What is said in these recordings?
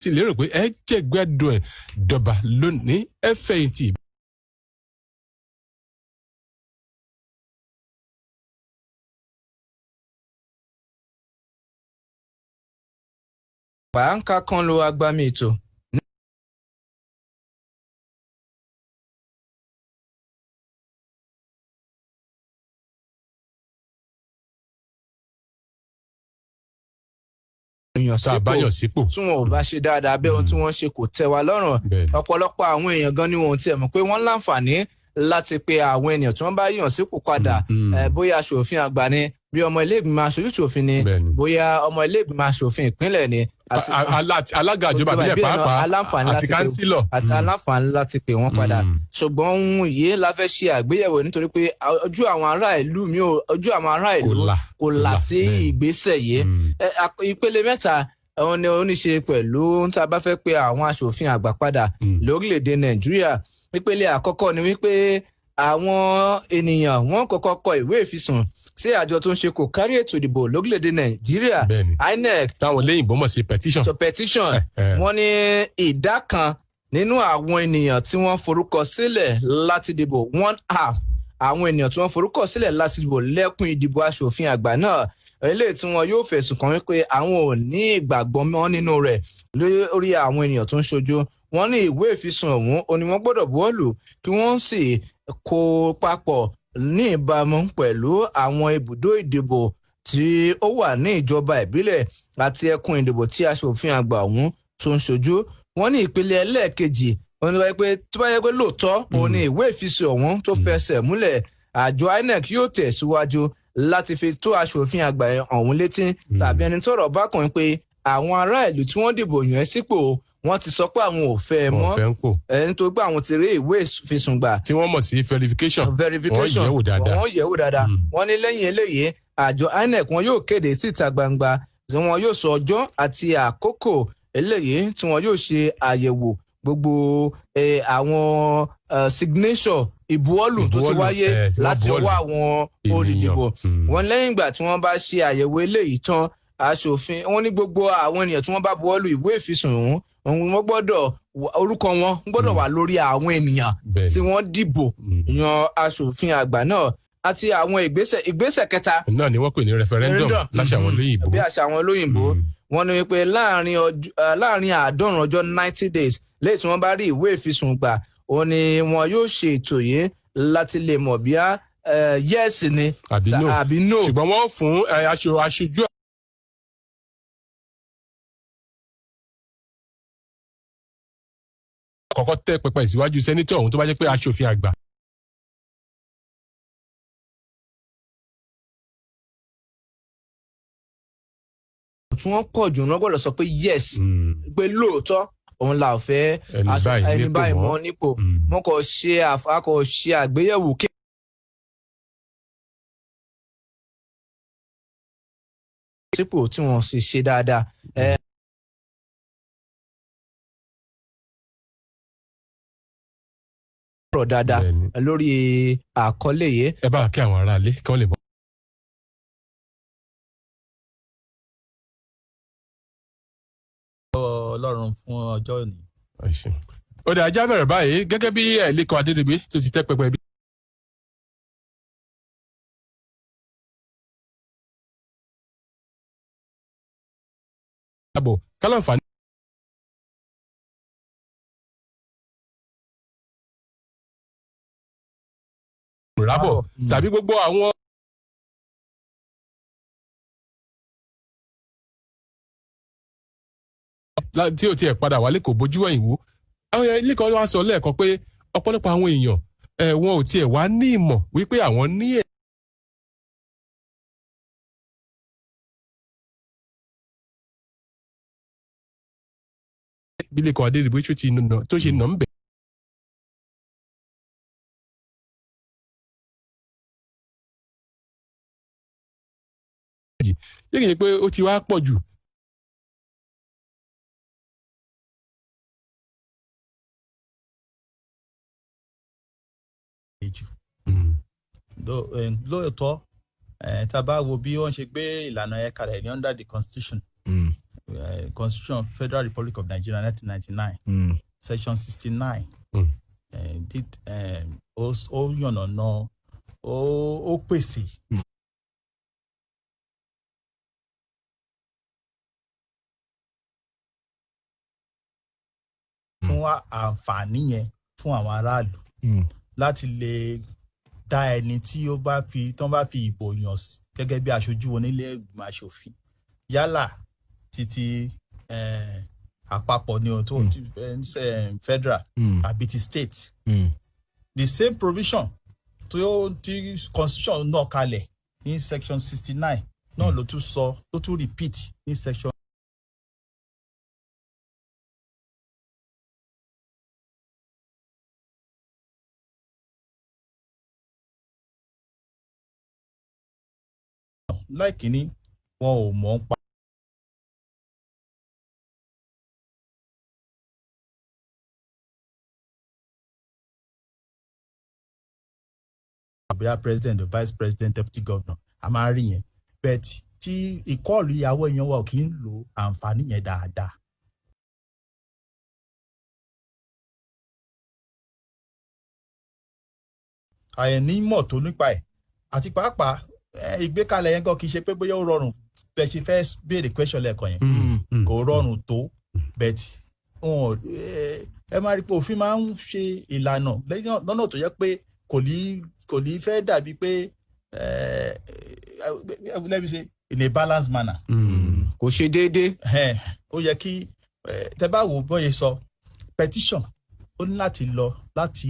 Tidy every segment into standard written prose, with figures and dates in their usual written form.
ti lérò pé ẹ jẹ̀gbádùn ẹ̀ dọ̀bà lónìí ẹ fẹ̀yìntì. Pàánkà kan lo agbami ètò. Tàbáyọ̀ sípò tí wọn ò bá ṣe dáadáa bẹ́ẹ̀ ohun tí wọ́n ṣe kò tẹ́ wa lọ́rùn. Ọ̀pọ̀lọpọ̀ àwọn èèyàn gan ni wọn tiẹ̀ mọ̀ pé wọ́n láǹfààní láti pe àwọn ènìyàn tí wọ́n bá yàn sípò padà bóyá aṣòfin àgbà ni bí ọmọ ilé ìgbìmọ̀ aṣojú-ṣòfin ni bóyá ọmọ ilé ìgbìmọ̀ aṣòfin ìpínlẹ̀ ni. Alága ìjọba ìbílẹ̀ pàápàá àti kánsílọ̀. àti aláǹfààní láti pè wọ́n padà. Ṣùgbọ́n ohun yìí la fẹ́ ṣe àgbéyẹ̀wò nítorí pé ojú àwọn ará ìlú kò là sí ìgbésẹ̀ yìí. Ìpele mẹ́ta òun ni ó ní ṣe pẹ̀lú tá a bá fẹ́ pe àwọn aṣòfin àgbà padà lórílẹ̀‐èdè Nàìjíríà. Ìpele àkọ́kọ́ ni wípé àwọn ènìyàn wọ́n kọ́kọ́ kọ ìwé ìfisùn sí àjọ tó ń ṣe kò kárí ètò ìdìbò lórílẹ̀‐èdè Nàìjíríà INEC. Táwọn olóyìnbó mọ̀ sí petition. Wọ́n ní ìdá kan nínú àwọn ènìyàn tí wọ́n forúkọ sílẹ̀ láti dìbò 1/2 àwọn ènìyàn tí wọ́n forúkọ sílẹ̀ láti dìbò lẹ́kùn ìdìbò aṣòfin àgbà náà eléyìí tí wọn yóò fẹ̀sùn kàn wípé àwọn ò ní ìgbàgbọ́ mọ́ nínú rẹ̀ lórí àwọn ènìyàn tó ń ṣojú. Wọ́n ní ìwé ìfisùn ọ̀hún ó ní wọ́n gbọ́dọ̀ buwọ́lù kí wọ́n sì kó papọ̀ ní ìbámu pẹ̀lú àwọn ibùdó ìdìbò tí ó wà ní ìjọba ìbílẹ̀ àti ẹkùn ìdìbò tí aṣòfin àgbà ọ̀hún tó ń ṣojú. Wọ́n ní ìpele ẹlẹ́ẹ̀kejì wọ́n ní tó bá yẹ pé lóòótọ́ òun ní ìwé ìfisùn ọ̀hún tó fẹsẹ̀ múlẹ̀ àjọ INEC yóò tẹ̀síwájú láti fi tó aṣòfin àgbà ọ̀hún létí tàbí ẹni tọ́rọ̀ bá kàn pé àwọn ará ìlú tí wọ́n dìbò yàn sípò wọ́n ti sọ pé àwọn ò fẹ́ ẹ mọ́ nítorí pé àwọn ti rí ìwé ìfisùn gbà. Tí wọ́n mọ̀ sí verification wọ́n yẹ̀wò dáadáa. Wọ́n ní lẹ́yìn eléyìí àjọ INEC wọn yóò kéde síta gbangba tí wọn yóò sọ ọjọ́ àti àkókò eléyìí tí wọn yóò ṣe àyẹ̀wò gbogbo àwọn signature ìbuwọ́lù tó ti wáyé láti ọwọ́ àwọn olùdìbò. Wọ́n lẹ́yìn ìgbà tí wọ́n bá ṣe àyẹ̀wò eléyìí tán aṣòfin wọ́n ní gbogbo àwọn ènìyàn tí wọ́n bá buwọ́lù ìwé ìfisùn ọ̀hún wọ́n gbọ́dọ̀ orúkọ wọn gbọ́dọ̀ wà lórí àwọn ènìyàn tí wọ́n dìbò yan aṣòfin àgbà náà àti àwọn ìgbésẹ̀ kẹta. náà ni wọ́n pè ní referendum láṣà àwọn olóyìnbó. bí àṣà àwọn olóyìnbó wọ́n ní wípé láàrin 90 ọjọ́ 90 days lẹ́yìn tí wọ́n bá rí ìwé ìfisùn gbà òun ni wọn yóò ṣe ètò yìí láti lè mọ̀ bí yes ni àbí no. ṣùgbọ́n wọ́n fún aṣojú àkọ́kọ́ tẹ́ pẹpẹ ìsíwájú sẹ́nítọ̀ ọ̀hún tó bá jẹ́ pé aṣòfin àgbà. tí wọ́n pọ̀ jù wọ́n gbọ́dọ̀ sọ pé yes pé lóòótọ́ òun là fẹ́ ẹni báyìí mọ́ nípò wọ́n kò ṣe àgbéyẹ̀wò kí. sípò tí wọ́n sì ṣe dáadáa. ọ̀rọ̀ dáadáa lórí àkọlé yìí. ẹ bá kí àwọn aráalé kí wọ́n lè mọ̀. Ọlọ́run fún ọjọ́ òní. ó dà ajá bẹ̀rẹ̀ báyìí gẹ́gẹ́ bí Lẹ́kan Adédìgbé tó ti tẹ́ pẹpẹ bí. àbò kálàǹfààní. rábọ̀ tàbí gbogbo àwọn. tí o tiẹ̀ padà wálé kò bójú ẹ̀yìn wò àwọn ilé kan wá sọ lẹ́ẹ̀kan pé ọ̀pọ̀lọpọ̀ àwọn èèyàn wọn ò tiẹ̀ wá ní ìmọ̀ wípé àwọn ní ẹ̀. bí Lẹ́kan Adédìgbé tó ṣe nà ń bẹ̀. ṣé kìí ṣe pé ó ti wá pọ̀ jù. lóòótọ́ tá a bá wo bí wọ́n ṣe gbé ìlànà yẹn kalẹ̀ ní under the constitution Constitution Federal Republic of Nigeria 1999 Section 69 ó yànnàná ó pèsè. Fún àǹfààní yẹn fún àwọn aráàlú láti lè dá ẹni tí wọ́n bá fi ìbò yàn gẹ́gẹ́ bí aṣojú wọn nílé ìgbìmọ̀ aṣòfin yálà títí àpapọ̀ ni o tó federal àbí ti state. The same provision tí constitution náà kalẹ̀ ní section 69 náà ló tún repeat ní section. Láìkíní wọn ò mọ̀ ń pa. Àbíyá president or vice president deputy governor a máa rí yẹn but tí ìkọlù ìyàwó èèyàn wa ò kí ń lo àǹfààní yẹn dáadáa. àìní mọ̀ tó nípa ẹ̀ àti pàápàá ìgbékalẹ̀ yẹn gan kì í ṣe pé bóyá ó rọrùn bẹ́ẹ̀ ṣe fẹ́ béèrè question lẹ́ẹ̀kan yẹn kò rọrùn tó but ẹ máa rí pé òfin máa ń ṣe ìlànà lọ́nà tó yẹ pé kò ní fẹ́ dàbí pé let me say in a balanced manner. Kò ṣe déédéé. Ó yẹ kí tẹ bá wò bóyá sọ petition ó ní láti lọ láti.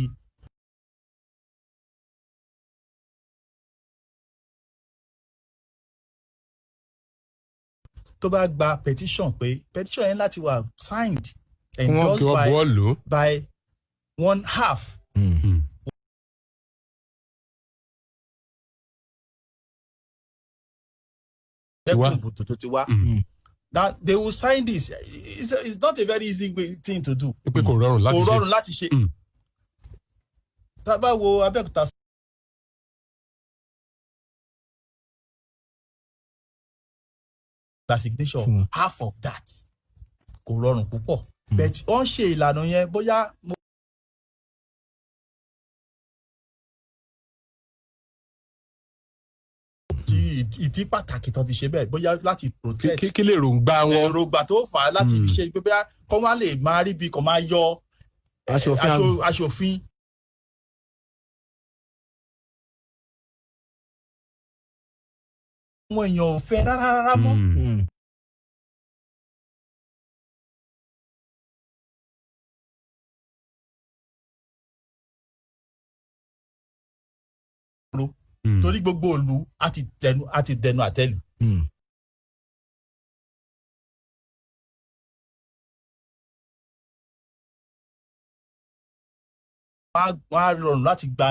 Tó bá gba petition pé petition yẹn láti wà signed endorsed by 1/2. Tó ti wá. That they will sign this. It's not a very easy thing to do. Pé kò rọrùn láti ṣe. Tá bá wo Abẹ́òkúta. Signature half of that kò rọrùn púpọ̀ but wọ́n ṣe ìlànà yẹn bóyá. Ìdí pàtàkì tó fi ṣe bẹ́ẹ̀ bóyá láti protect. Kí lè rògbà wọn. Èròǹgbà tó fà á láti fi ṣe pé bóyá kọ́ wá lè máa rí bí kò máa yọ aṣòfin. Àwọn èèyàn ò fẹ́ rárá mọ́. Torí gbogbo ìlú a ti dẹnu àtẹ́lù. Wọ́n á rọrùn láti gba.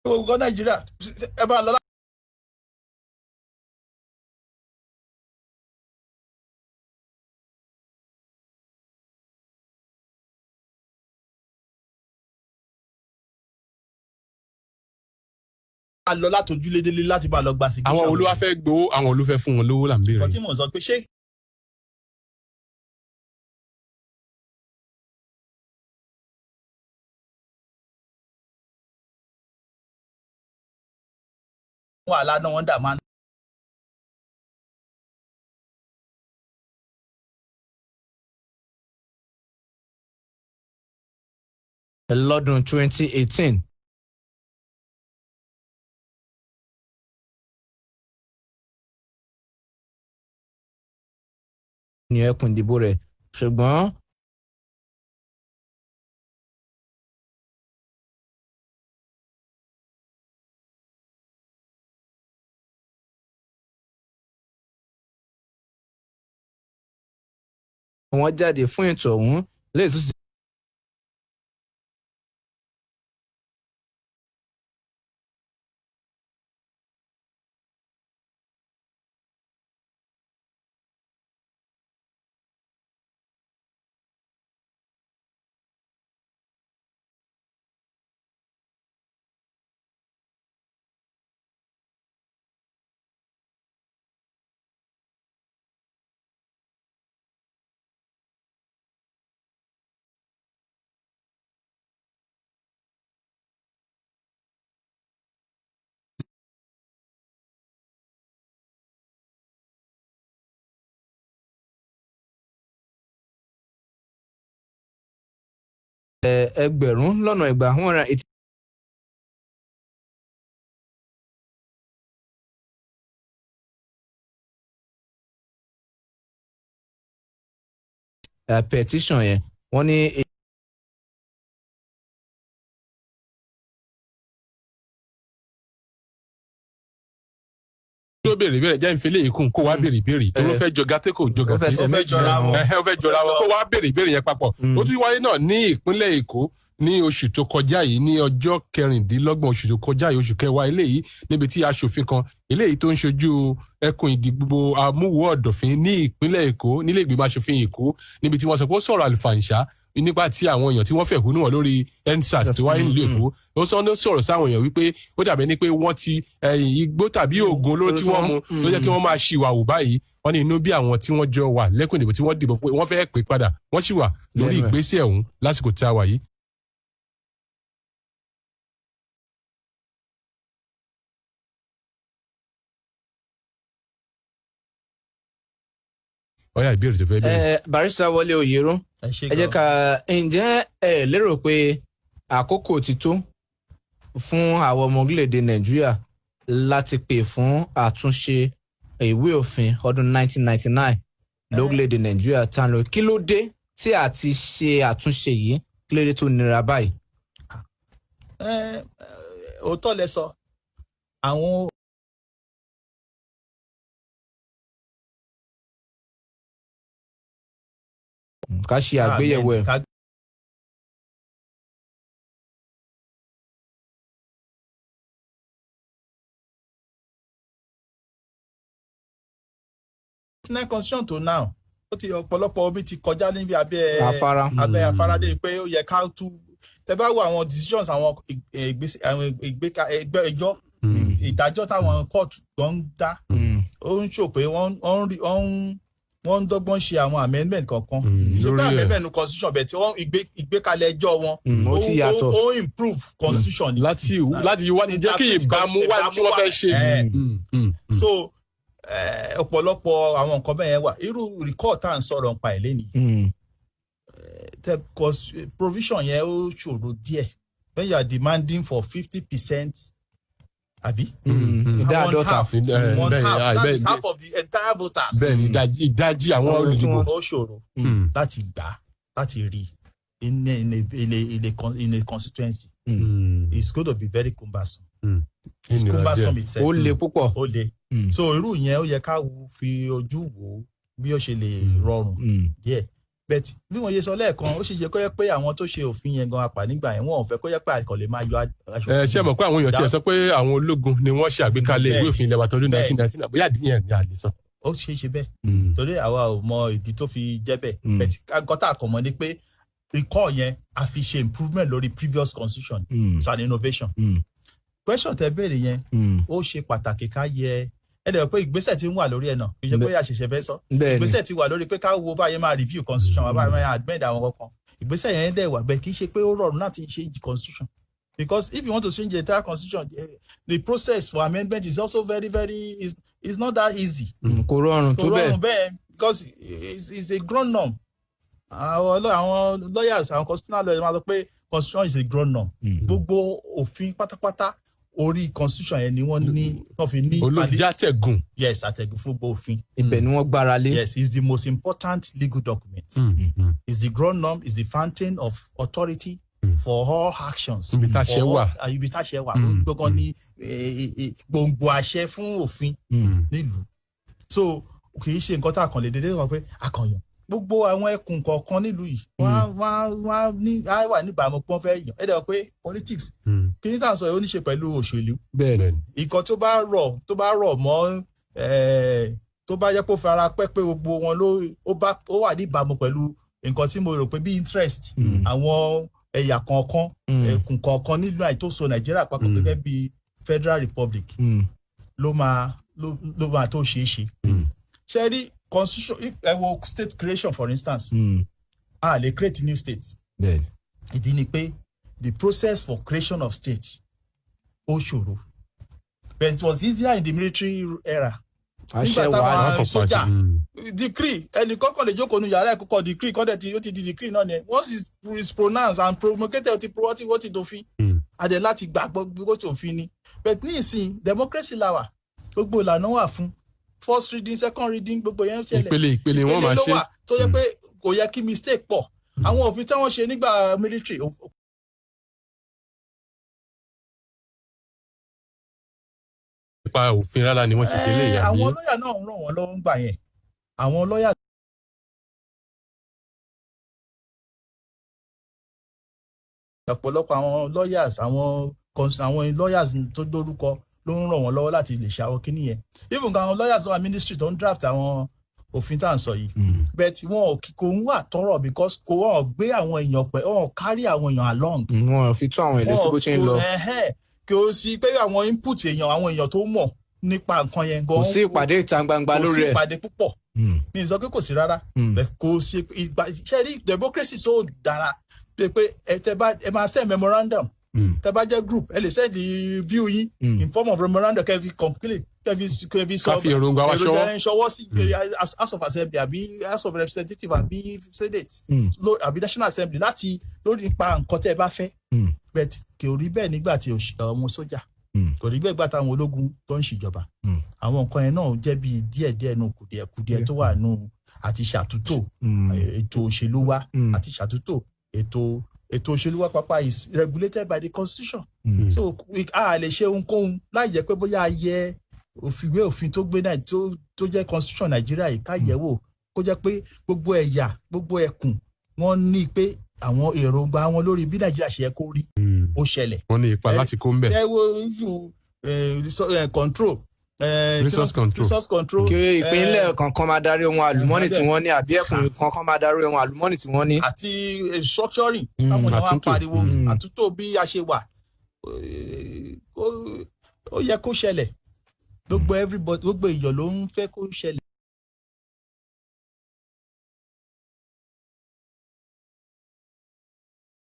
Gbogbo Nàìjíríà ẹ bá lọ. A lọ látọjú lédélé láti bá lọ gba signature. Àwọn olúwa fẹ́ gbowó àwọn olúfẹ́ fún wọn lówó là ń béèrè. Ọtí mò ń sọ pé ṣé. Wàhálà náà wọ́n dà máa ń. Lọ́dún 2018. Ní ẹkùn ìdìbò rẹ̀ ṣùgbọ́n wọ́n jáde fún ètò ọ̀hún lẹ́yìn tó sì. ẹgbẹ̀rún lọ́nà igba 180. Petition yẹn wọ́n ní. tó béèrè ìbéèrè jẹ́ ìfẹ́lẹ́ ìkún kó wá béèrè ìbéèrè tó ló fẹ́ jọga tí kò jọga tí ó fẹ́ jọra wọn ó fẹ́ jọra wọn kó wá béèrè ìbéèrè yẹn papọ̀. ó ti wáyé náà ní ìpínlẹ̀ Èkó ní oṣù tó kọjá yìí ní ọjọ́ 26 oṣù tó kọjá yìí oṣù kẹwàá eléyìí níbi tí aṣòfin kan eléyìí tó ń ṣojú ẹkùn ìdìbò amúwò ọ̀dọ̀fin ní ìpínlẹ̀ Èkó nílé ìgbìmọ̀ aṣòfin Èkó níbi tí wọ́n sọ pé ó sọ̀rọ̀ àlùfàǹṣá nípa tí àwọn èèyàn tí wọ́n fẹ̀hónú wọn lórí EndSARS tó wáyé nílùú Èkó ó sọ̀rọ̀ sáwọn èèyàn wípé ó dàbí ní pé wọ́n ti igbó tàbí oògùn olóró tí wọ́n mu ló jẹ́ kí wọ́n máa ṣìwàwù báyìí wọ́n ní inú bí àwọn tí wọ́n jọ wà lẹ́kùn ìdìbò tí wọ́n dìbò fún pé wọ́n fẹ́ pè padà wọ́n sì wà lórí ìgbésẹ̀ ọ̀hún lásìkò tí a wà yìí. ọ̀yá ìbéèrè tó fẹ́ bẹ̀rẹ̀. Barrister Wọlé Oyèrò ẹ jẹ́ ká ǹjẹ́ ẹ lérò pé àkókò ti tó fún àwọn ọmọ orílẹ̀-èdè Nàìjíríà láti pè fún àtúnṣe ìwé òfin ọdún 1999 lórílẹ̀-èdè Nàìjíríà tán lọ kí ló dé tí a ti ṣe àtúnṣe yìí kí ló dé tó nira báyìí. òótọ́ lẹ sọ àwọn. ká ṣe àgbéyẹ̀wò ẹ̀. ní constitution tó now ó ti ọ̀pọ̀lọpọ̀ omi ti kọjá níbi abẹ́ afárá dé pé ó yẹ ká tú tẹ bá wo àwọn decisions àwọn ẹjọ́ ìdájọ́ táwọn court tó ń dá ó ń ṣò pé wọ́n ń dọ́gbọ́n ṣe àwọn amendment kankan ìṣèpá amendment ní constitution bẹ̀ tí wọ́n ìgbékalẹ̀ ẹjọ́ wọn ó improve constitution ni. láti wá ní jẹ́ kí ìbámu wá tí wọ́n fẹ́ ṣe. so ọ̀pọ̀lọpọ̀ àwọn nǹkan bẹ́ẹ̀ yẹn wà irú record tá à ń sọ̀rọ̀ nípa ẹ̀ lẹ́nìí provision yẹn ó ṣòro díẹ̀ when you are demanding for 50%. Àbí? One half. That is half of the entire voters. Bẹ́ẹ̀ni ìdajì àwọn olùdìbò. Ó ṣòro láti gbà láti rí in a constituency. It's going to be very cumbersome. It's cumbersome itself. Ó le púpọ̀. Ó le. So irú yẹn ó yẹ ká fi ojú wò bí ó ṣe lè rọrùn díẹ̀. But bí wọ́n yẹ sọ lẹ́ẹ̀kan ó sì ṣe kó yẹ pé àwọn tó ṣe òfin yẹn gan apá nígbà yẹn wọn ò fẹ́ kó yẹ pé àìkọ́ lè máa yọ aṣọ. Ṣé mọ̀ pé àwọn èèyàn tiẹ̀ sọ pé àwọn ológun ni wọ́n ṣe àgbékalẹ̀ ìwé òfin ilẹ̀ wa tọdún 1919 bóyá àdínyẹn ni a lè sọ. Ó ṣeé ṣe bẹ́ẹ̀ torí àwa ò mọ ìdí tó fi jẹ́ bẹ́ẹ̀ bẹ́ẹ̀ tí gọ́tà kọ̀ mọ́ ni pé recall yẹn a fi ṣe improvement lórí previous constitution it's an innovation. Question tẹ béèrè yẹn ó ṣe pàtàkì ká yẹ ẹ dẹ̀ pé ìgbésẹ̀ tí ń wà lórí ẹ̀ náà kì í ṣe pé àṣẹ̀ṣẹ̀ fẹ́ sọ ìgbésẹ̀ tí wà lórí pé ká wo báyẹn máa review constitution wa báyẹn máa amend àwọn kankan ìgbésẹ̀ yẹn dẹ̀ wà bẹ́ẹ̀ kì í ṣe pé ó rọrùn láti change constitution because if you want to change the entire constitution the process for amendment is also very it's not that easy. kò rọrùn tó bẹ́ẹ̀ because it's a grown norm àwọn lawyers àwọn constitutional lawyers máa sọ pé constitution is a grown norm gbogbo òfin pátápátá orí constitution yẹn ni wọ́n fi ní olùjátẹ̀gùn. Yes, àtẹ̀gùn fún gbogbo òfin. Ibẹ̀ ni wọ́n gbára lé. Yes, it's the most important legal document. It's the ground norm, it's the fountain of authority for all actions. Ibi tá ṣe wà. Ibi tá ṣe wà. Gbogbo ní gbòǹgbò àṣẹ fún òfin nílùú. So kì í ṣe nǹkan tá a kàn lè dédé sọ pé a kàn yàn. Gbogbo àwọn ẹkùn kọ̀ọ̀kan nílùú yìí wọ́n wà níbàámu pọ́n fẹ́ yàn ẹ dẹ̀ pé politics kí ní tà ń sọ yìí ó ní ṣe pẹ̀lú òṣèlú. Bẹ́ẹ̀ni. Nǹkan tó bá rọ̀ mọ́ tó bá yẹ kó fara pẹ́ pé gbogbo wọn ó wà níbàámu pẹ̀lú nǹkan tí mo rò pé bí interest àwọn ẹ̀yà kọ̀ọ̀kan ẹkùn kọ̀ọ̀kan nílùú àìtóso Nàìjíríà papọ̀ gẹ́gẹ́ bí Federal Republic ló máa tó ṣeé ṣe. Ṣé rí constitution ẹ wo state creation for instance a lè create new states ìdí ni pé the process for creation of states ó ṣòro but it was easier in the military era nígbà táwọn sójà decree ẹnì kọ́kọ́ lè jókòó nu yàrá ẹ̀kọ́kọ́ decree kọ́dẹ̀ ó ti di decree náà ni once is pronounced and promulgated ó ti dòfin adé láti gbàgbọ́ gbogbo tí òfin ni but ní ìsìn democracy la wà gbogbo ìlànà wà fún first reading second reading gbogbo yẹn ṣẹlẹ̀ ìpele wọn máa ṣe tó yẹ pé kò yẹ kí mistake pọ̀ àwọn òfin tí wọ́n ṣe nígbà military. nípa òfin rárá ni wọ́n ṣe ṣe léyà bí. àwọn lọ́ọ̀yà náà ràn wọ́n lọ́wọ́ ń gbà yẹn àwọn lọ́ọ̀yà. ọ̀pọ̀lọpọ̀ àwọn lawyers àwọn lawyers tó dórúkọ ló ń ràn wọ́n lọ́wọ́ láti lè ṣàwọn kíní yẹn even àwọn lawyers wà ministry tó ń draft àwọn òfin tá à ń sọ yìí but wọn kò ń wà tọrọ because kò wọ́n gbé àwọn èèyàn pẹ̀ wọ́n carry àwọn èèyàn along. wọn fi tún àwọn ìlẹ́sìn bó ṣe ń lọ. kí o sí pé àwọn input àwọn èèyàn tó mọ̀ nípa nǹkan yẹn gan. kò sí ìpàdé ìta gbangba lórí ẹ̀. kò sí ìpàdé púpọ̀ mi sọ pé kò sí rárá kò sí ṣe rí democracy so dára pé ẹ máa send memorandum tẹ bá jẹ́ group ẹ lè send the view yín in form of memorandum kẹfì complete kẹfì sọ káfí èròǹgbà wa ṣọwọ́ sí house of assembly àbí house of representative àbí senate àbí national assembly láti lórí nípa nǹkan tẹ́ ẹ bá fẹ́ but kò rí bẹ́ẹ̀ nígbà tí ọmọ sójà kò rí bẹ́ẹ̀ gbà táwọn ológun tó ń ṣèjọba àwọn nǹkan yẹn náà jẹ́ bí díẹ̀díẹ̀ nù kùdìẹ̀kùdìẹ̀ tó wà nù àti ṣàtúntò ètò òṣèlú wa àti ṣàtúntò ètò òṣèlú wa pàápàá is regulated by the constitution. So a lè ṣe ohunkóhun láì jẹ́ pé bóyá a yẹ òfin tó gbé náà tó jẹ́ constitution Nàìjíríà yìí ká yẹ̀ wò kó jẹ́ pé gbogbo ẹ̀yà gbogbo ẹkùn wọ́n ní pé àwọn èròǹgbà wọn lórí bí Nàìjíríà ṣe yẹ kó rí ó ṣẹlẹ̀. wọ́n ní ipa láti kó ń bẹ̀. ẹ wo control. resource control. kí ìpínlẹ̀ kankan máa darí ohun àlùmọ́nì tí wọ́n ní àbí ẹkùn kankan máa darí ohun àlùmọ́nì tí wọ́n ní. àti structuring táwọn èèyàn wá pariwo àtúntò bí a ṣe wà ó yẹ kó ṣẹlẹ̀ gbogbo everybody gbogbo èèyàn ló ń fẹ́ kó ṣẹlẹ̀.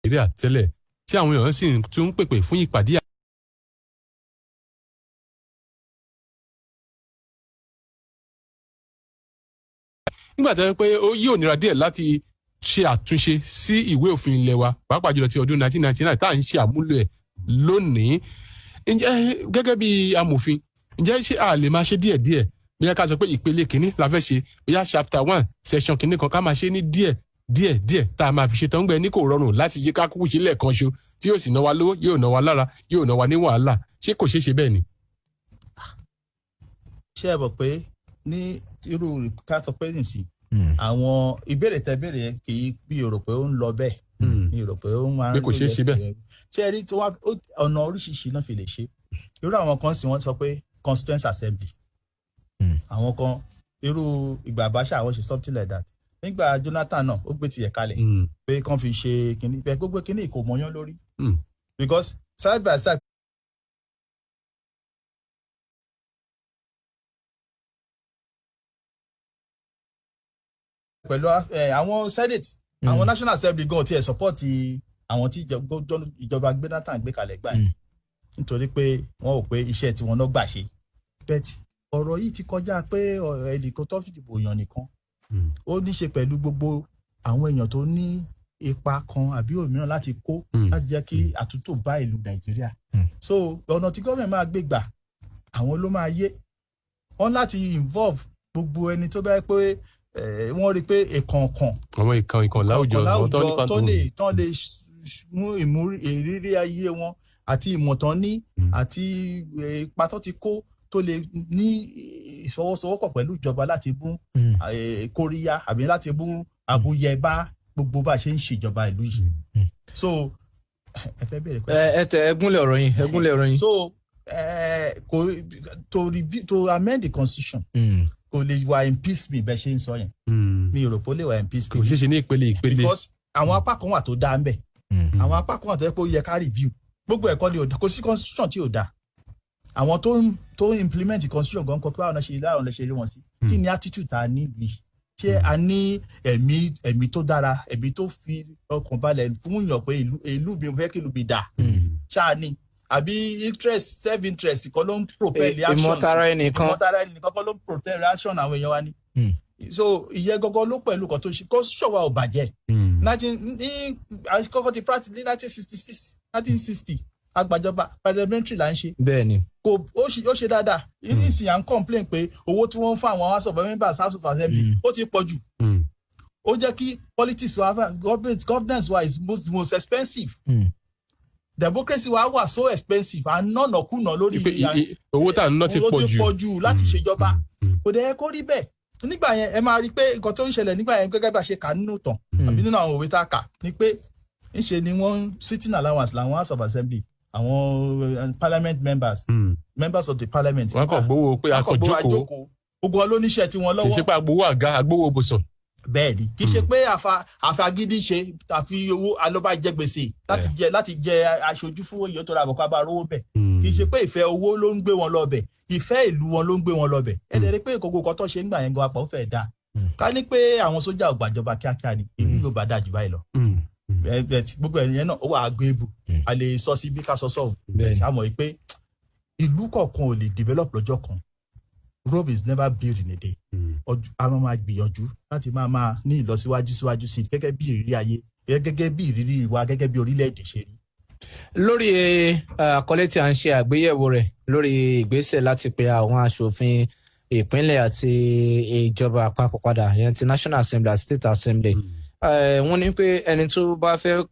Nàìjíríà tẹ́lẹ̀ tí àwọn èèyàn sì tún ń pèpè fún ìpàdé. nígbà tó yẹ pé ó yí ònira díẹ̀ láti ṣe àtúnṣe sí ìwé òfin ilé wa pàápàá jùlọ ti ọdún 1999 tá à ń ṣe àmúlò ẹ̀ lónìí ǹjẹ́ gẹ́gẹ́ bí amòfin ǹjẹ́ ṣé a lè máa ṣe díẹ̀díẹ̀ bóyá ká sọ pé ìpele kìíní la fẹ́ ṣe bóyá chapter 1 section kìíní kan ká máa ṣe ní díẹ̀ tá a máa fi ṣe tán gbẹ ní kò rọrùn láti yí ká kúkú sí lẹ́ẹ̀kan ṣo tí yóò sì ná wa lówó yóò ná wa lára yóò ná wa ní wàhálà ṣé kò ṣeé ṣe bẹ́ẹ̀ ni. ṣé ẹ bọ̀ pé ní irú ká sọ pé nìsín àwọn ìbéèrè tẹ béèrè yẹn kì í bí o rò pé ó ń lọ bẹ́ẹ̀ mi rò pé ó máa ń lọ bẹ́ẹ̀. pé kò ṣeé ṣe bẹ́ẹ̀. ṣé ẹ rí tí wọ́n ọ̀nà oríṣiríṣi náà fi lè ṣe irú àwọn kan sì wọ́n sọ pé constituent assembly àwọn kan irú ìgbà Abacha àwọn ṣe something like that nígbà Jonathan náà ó gbé tiẹ̀ kalẹ̀ pé kàn fi ṣe kínní bẹ́ẹ̀ gbogbo kínní kò mọyán lórí because side by side. pẹ̀lú àwọn senate àwọn national assembly gan tiẹ̀ support àwọn tí ìjọba Jonathan gbé kalẹ̀ gbà yẹn nítorí pé wọ́n ò pé iṣẹ́ tí wọ́n náà gbà ṣe but ọ̀rọ̀ yìí ti kọjá pé ẹnìkan tó fi dìbò yàn nìkan ó ní ṣe pẹ̀lú gbogbo àwọn èèyàn tó ní ipa kan àbí òmíràn láti kó láti jẹ́ kí àtúntò bá ìlú Nàìjíríà so ọ̀nà tí gọ́ọ̀mẹ̀ máa gbé gbà àwọn ló máa yé wọ́n láti involve gbogbo ẹni tó bá pé wọ́n rí pé ìkọ̀ọ̀kan àwọn ìkan láwùjọ tán lè mú ìrírí ayé wọn àti ìmọ̀tán ní àti ipa tó ti kó tó lè ní ìfọwọ́sowọ́pọ̀ pẹ̀lú ìjọba láti bú kóríyá àbí láti bú àbúyẹ bá gbogbo bá a ṣe ń ṣèjọba ìlú yìí so ẹ fẹ́ bẹ̀rẹ̀ pẹ́. ẹgúnlẹ̀ ọ̀rọ̀ yín. so to amend the constitution kò lè wà impeach me bẹ́ẹ̀ ṣe ń sọ yẹn mi ò rò pé ó lè wà impeach me. kò ṣeé ṣe ní ìpele. because àwọn apá kan wà tó dáa ń bẹ̀ àwọn apá kan wà tó yẹ pé ó yẹ ká review gbogbo ẹ̀kọ́ ni ò dá kò sí constitution tí ò dá àwọn tó implement the constitution gan kọ pé àwọn ọ̀nà ṣe rí wọn sí kí ni attitude tá a ní rí ṣé a ní ẹ̀mí tó dára ẹ̀mí tó fi ọkàn balẹ̀ fún yàn pé ìlú mi fẹ́ kí ìlú mi dà ṣáà ni àbí interest self interest kan ló ń propel reactions ìmọ̀tara ẹnìkan kọ́ ló ń propel reaction àwọn èèyàn wa ni. So ìyẹn gangan ló pẹ̀lú kan tó ṣe kó ṣọ̀wá ò bàjẹ́. ní àkọ́kọ́ ti practice ní 1960 agbàjọba parliamentary là ń ṣe. bẹ́ẹ̀ni. kò ó ṣe dáadáa nísìnyí à ń complain pé owó tí wọ́n ń fún àwọn house of members house of assembly ó ti pọ̀ jù. ó jẹ́ kí politics wa governance wa is most expensive. Democracy wa wà so expensive and nọ̀nàkúnà lórí owó tá à ń ná ti pọ̀ jù láti ṣèjọba. Kò dẹ̀ kó rí bẹ́ẹ̀. Nígbà yẹn ẹ máa rí i pé nǹkan tó ń ṣẹlẹ̀ nígbà yẹn gẹ́gẹ́ bá ṣe kà nínú ìtàn àbí nínú àwọn òwe tá a kà ni pé ńṣe ni wọ́n sitting allowance làwọn house of assembly àwọn parliament members of the parliament. wọ́n kàn gbowó pé a kò jókòó gbogbo olóníṣẹ́ tí wọ́n lọ́wọ́. kì í ṣe pé agbowó àga agbowó bùsùn. Bẹ́ẹ̀ni kì í ṣe pé àfagídí ṣe àfi owó alọba jẹ gbèsè láti jẹ aṣojú fún èyí tó ra àbọ̀kọ́ bá rówó bẹ̀. Kì í ṣe pé ìfẹ́ owó ló ń gbé wọn lọ bẹ̀ ìfẹ́ ìlú wọn ló ń gbé wọn lọ bẹ̀. Ẹ̀dẹ̀ rí pé ìkókó kan tó ṣe nígbà yẹn gan apá ó fẹ́ dáa. Ká ní pé àwọn sójà ò gbàjọba kíákíá ni èmi yóò bá dáa jù báyìí lọ. Gbogbo ẹ̀yẹn náà ó wà àgbébù a lè sọ sí bí ká sọ sọ̀hún. A mọ̀ pé ìlú kọ̀ọ̀kan ò lè develop lọ́jọ́ kan. Rome is never built in a day. A máa gbìyànjú láti máa ní ìlọsíwájú síwájú sí gẹ́gẹ́ bí ìrírí ayé gẹ́gẹ́ bí ìrírí wa gẹ́gẹ́ bí orílẹ̀-èdè ṣe rí. Lórí àkọlé tí a ń ṣe àgbéyẹ̀wò rẹ̀ lórí ìgbésẹ̀ láti pe àwọn aṣòfin ìpínlẹ̀ àti ìjọba àpapọ̀ padà yẹn ti National Assembly àti State Assembly. Wọ́n ní pé ẹni tó bá fẹ́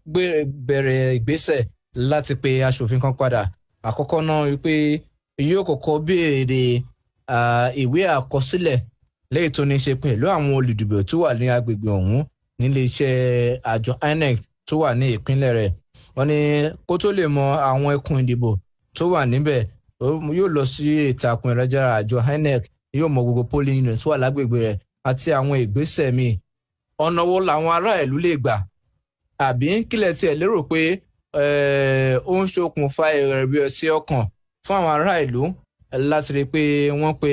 bẹ̀rẹ̀ ìgbésẹ̀ láti pe aṣòfin kan padà àkọ́kọ́ náà wípé yóò kọ́kọ́ béèrè ìwé àkọsílẹ̀ lẹ́yìn tó ní ṣe pẹ̀lú àwọn olùdìbò tó wà ní agbègbè ọ̀hún nílé iṣẹ́ àjọ INEC tó wà ní ìpínlẹ̀ rẹ̀. Wọ́n ní kó tó lè mọ àwọn ẹkùn ìdìbò tó wà níbẹ̀ yóò lọ sí ìtàkùn ìrẹ́jára àjọ INEC yóò mọ gbogbo polling unit tó wà lágbègbè rẹ̀ àti àwọn ìgbésẹ̀ míì. Ọ̀nà wo làwọn ará ìlú lè gbà àbí kílẹ̀ tiẹ̀ lérò pé ó ń ṣokùnfà ìrẹ̀wẹ̀sì ọkàn fún àwọn ará ìlú láti rí i pé wọ́n pe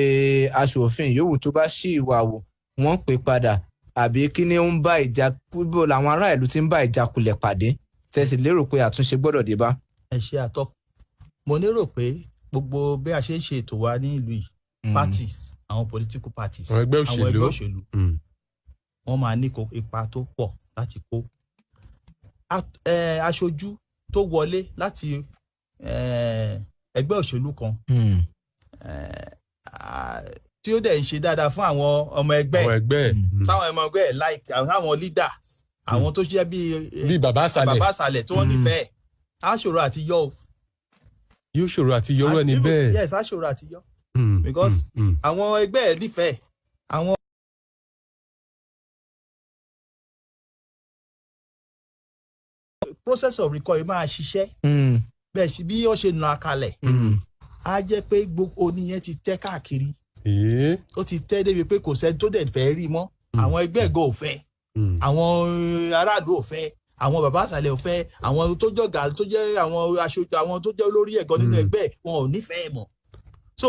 aṣòfin yòówù tó bá ṣì ìwà wò wọ́n pè padà àbí kí ni ó ń bá ìjà púpọ̀ làwọn ará ìlú ti ń bá ìjákulẹ̀ pàdé tẹ̀sí lérò pé àtúnṣe gbọ́dọ̀ dé bá. Ẹ ṣe àtọ́ mo lérò pé gbogbo bí a ṣe ń ṣe ètò wa ní ìlú yìí parties àwọn political parties àwọn ẹgbẹ́ òṣèlú wọ́n máa ní ipa tó pọ̀ láti kó. Aṣojú tó wọlé láti ẹgbẹ́ òṣèlú kan tí ó dẹ̀ ń ṣe dáadáa fún àwọn ọmọ ẹgbẹ́ táwọn ọmọ ẹgbẹ́ like àwọn leaders àwọn tó ṣe bí bàbá àṣàlẹ̀ tí wọ́n nífẹ̀ẹ́ á ṣòro àti yọ o. Yóò ṣòro àti yọ ọ́ ẹni bẹ́ẹ̀. Yes á ṣòro àti yọ. Because àwọn ẹgbẹ́ ẹ̀ nífẹ̀ẹ́ àwọn. Process of recovery máa ṣiṣẹ́ bẹ́ẹ̀ sí bí ó ṣe nà kalẹ̀ á jẹ́ pé gbogbo oníyẹn ti tẹ́ káàkiri ó ti tẹ́ débi pé kò sẹ́ni tó dẹ̀ fẹ́ rí mọ́ àwọn ẹgbẹ́ ẹ̀gọ́ ò fẹ́ àwọn aráàlú ò fẹ́ àwọn bàbá àṣàlẹ̀ ò fẹ́ àwọn tó jọ̀gá tó jẹ́ àwọn aṣojú àwọn tó jẹ́ olórí ẹ̀gọ́ nínú ẹgbẹ́ wọn ò nífẹ̀ẹ́ mọ́ so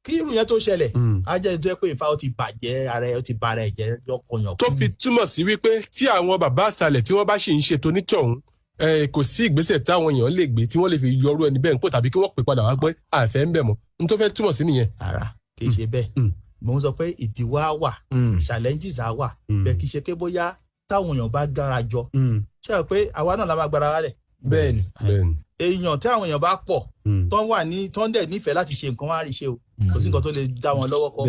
kí irú yẹn tó ṣẹlẹ̀ á jẹ́ tó yẹ pé ìfà ó ti bàjẹ́ ara ẹ̀ ó ti ba ara ẹ̀ jẹ́ lọ́kọ̀ọ̀yàn. tó fi túmọ̀ sí wípé tí àwọn bàbá àṣàlẹ̀ tí wọ́n bá ṣì ń ṣètò onítọ̀hún kò sí ìgbésẹ̀ táwọn èèyàn lè gbé tí wọ́n lè fi yọrú ẹni bẹ́ẹ̀ ń pò tàbí kí wọ́n pè padà wá pé àfẹ́ ń bẹ̀ mọ́ n tó fẹ́ túmọ̀ sí nìyẹn. ara kì í ṣe bẹ́ẹ̀ mo ń sọ pé ìdíwọ́ á wà challenges á wà bẹ́ẹ̀ kì í ṣe pé bóyá táwọn èèyàn bá gbára jọ ṣe é pé àwa náà la máa gbára wálẹ̀. bẹ́ẹ̀ni èèyàn tí àwọn èèyàn bá pọ̀ tó ń dẹ̀ nífẹ̀ẹ́ láti ṣe nǹkan wá rí ṣe o kò sí nǹkan tó lè dá wọn lọ́wọ́ kọ́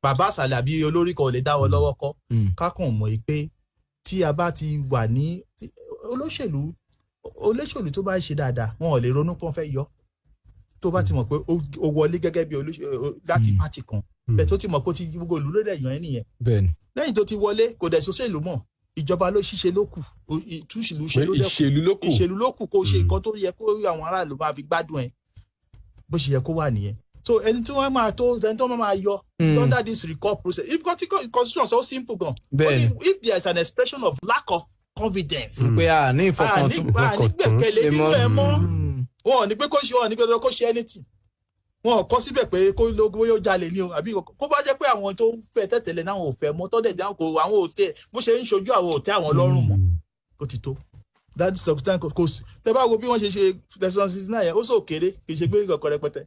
bàbá àṣàlẹ̀ àbí olórí kan ò lè dá wọn lọ́wọ́ kọ́ kákan mọ̀ pé tí a bá ti wà ní olóṣèlú tó bá ṣe dáadáa wọn ò lè ronú pọ́n fẹ́ yọ tó bá ti mọ̀ pé ó wọlé gẹ́gẹ́ bí láti pátì kan bẹ́ẹ̀ tó ti mọ̀ pé ó ti gbogbo ìlú ló dẹ̀ yàn ẹ́ nìyẹn lẹ́yìn tó ti wọlé kò dẹ̀ ṣòṣèlú mọ̀ ìjọba ló ṣiṣẹ́ ló kù ìtúṣìlú ìṣèlú ló kù kó ṣe nǹkan tó yẹ kó àwọn aráàlú máa fi gbádùn ẹ̀ bó ṣe yẹ kó wà nìyẹn so ẹni tí wọ́n máa yọ under this recall process if constitution so simple gan if there is an expression of lack of confidence. pé a ní ìfọkàntún nínú ẹ mọ́ wọn ò ní pé kó ṣe anything wọn ò kọ síbẹ̀ pé kó lógo yóò jalè ní o àbí kó bá jẹ́ pé àwọn tó ń fẹ́ tẹ̀tẹ̀lẹ̀ náà ò fẹ́ mọ́ tọ́dẹ̀ dáhùn kó àwọn òtẹ́ bó ṣe ń ṣojú àwọn òtẹ́ àwọn lọ́rùn mọ́ ó ti tó that substance kò sí tẹ́ bá wo bí wọ́n ṣe section 69 yẹn ó sọ kéré kì í ṣe pé kọ̀ọ̀kan rẹpẹtẹ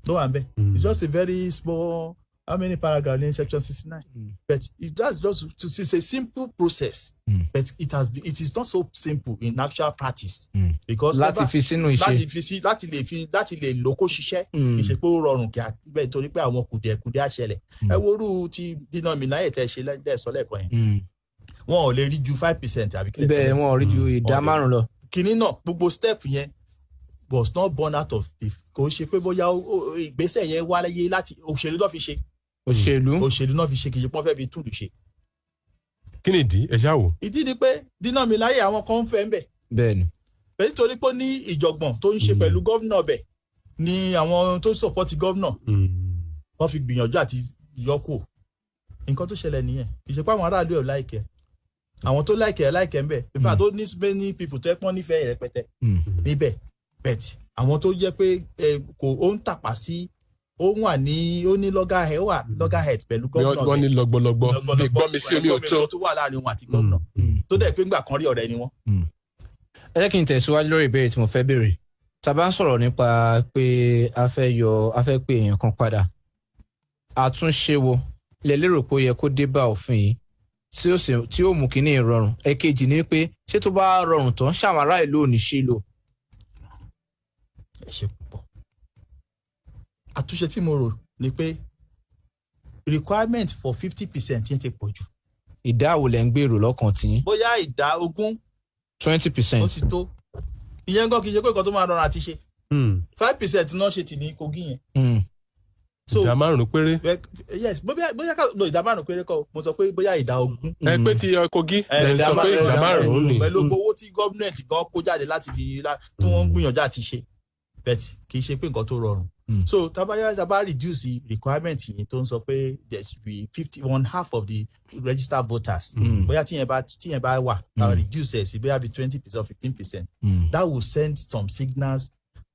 ló wà ń bẹ̀ it's just a very small how many paragraphs in section 69 but that's just it's a simple process but it is not so simple in actual practice because láti fi sínú iṣẹ́ láti lè lò kó ṣiṣẹ́ ìṣe pé ó rọrùn kí bẹ́ẹ̀ torí pé àwọn kùdìẹ̀kùdìẹ̀ àṣẹlẹ̀ ẹ wo orú ti denominator tẹ́ ṣe lẹ́sọ̀ lẹ́ẹ̀kan yẹn wọn ò lè rí ju 5% àbí kílẹ̀ bẹ́ẹ̀ wọn ò rí ju ìdá 5 lọ. kìnní náà gbogbo step yẹn was not born out of the kò ṣe pé bóyá ìgbésẹ̀ yẹn wáyé láti òṣèlú náà fi ṣe òṣèlú náà fi ṣe kì í ṣe pọ́n fẹ́ fi túlù ṣe. kí ni ìdí ẹ ṣáà wò. ìdí ni pé dínà mi láyé àwọn kan ń fẹ́ ń bẹ̀. bẹ́ẹ̀ni. pẹ̀lú torí pé ó ní ìjọ̀gbọ̀n tó ń ṣe pẹ̀lú gómìnà bẹ̀ ni àwọn tó support gómìnà wọ́n fi gbìyànjú àti yọkù. nǹkan tó ṣẹlẹ̀ nìyẹn kì í ṣe pé àwọn aráàlú ẹ̀ láìkẹ́ àwọn tó láìkẹ́ ń bẹ̀ in fact ó ní many people tó ẹ pọ́n nífẹ̀ẹ́ rẹpẹtẹ níbẹ̀ but àwọn tó jẹ́ pé kò ó ń tàpá sí ó wà ní ó ní loggerhead pẹ̀lú gómìnà wọ́n ní lọ́gbọ́lọ́gbọ́ bí gbọ́ mi sí omi òtó tó wà láàrin wọn àti gómìnà tó dẹ̀ pé ńgbà kan rí ọ̀rẹ́ ni wọ́n. ẹ jẹ́ kí n tẹ̀síwájú lórí ìbéèrè tí mo fẹ́ béèrè tá a bá ń sọ̀rọ̀ nípa pé a fẹ́ pé èèyàn kan padà àtúnṣe wo lẹ lérò pé ó yẹ kó dé bá òfin yìí tí ó mú kínní ìrọ̀rùn ẹ̀kejì ni pé ṣé tó bá rọrùn tán ṣáwọn ará ìlú ò ní ṣe lò. ẹ ṣe púpọ̀ àtúnṣe tí mo rò ni pé requirement for 50% yẹn ti pọ̀ jù. ìdá wo lẹ ń gbèrò lọ́kàn tí. bóyá ìdá 20%. 20%. ó ti tó ìyẹn gan kì í ṣe pé nǹkan tó máa rọrùn àti ṣe. 5% náà ṣe tì ní Kogi yẹn. ìdá 5 péré. yes bóyá ká lo ìdá 5 péré kọ́ mo sọ pé bóyá ìdá 20. ẹ pé ti Kogi ẹ sọ pé ìdá 5 ni. pẹ̀lú owó tí gọ́ọ̀mẹ̀ntì gan kó jáde láti fi tí wọ́n ń gbìyànjú àti ṣe but kì í ṣe pé nǹkan tó rọrùn. so tábà reduce requirement yìí tó ń sọ pé there should be 1/2 of the registered voters. bóyá tíyẹn bá wà reduce ẹ̀ sí bóyá bí 20% or 15%. that will send some signals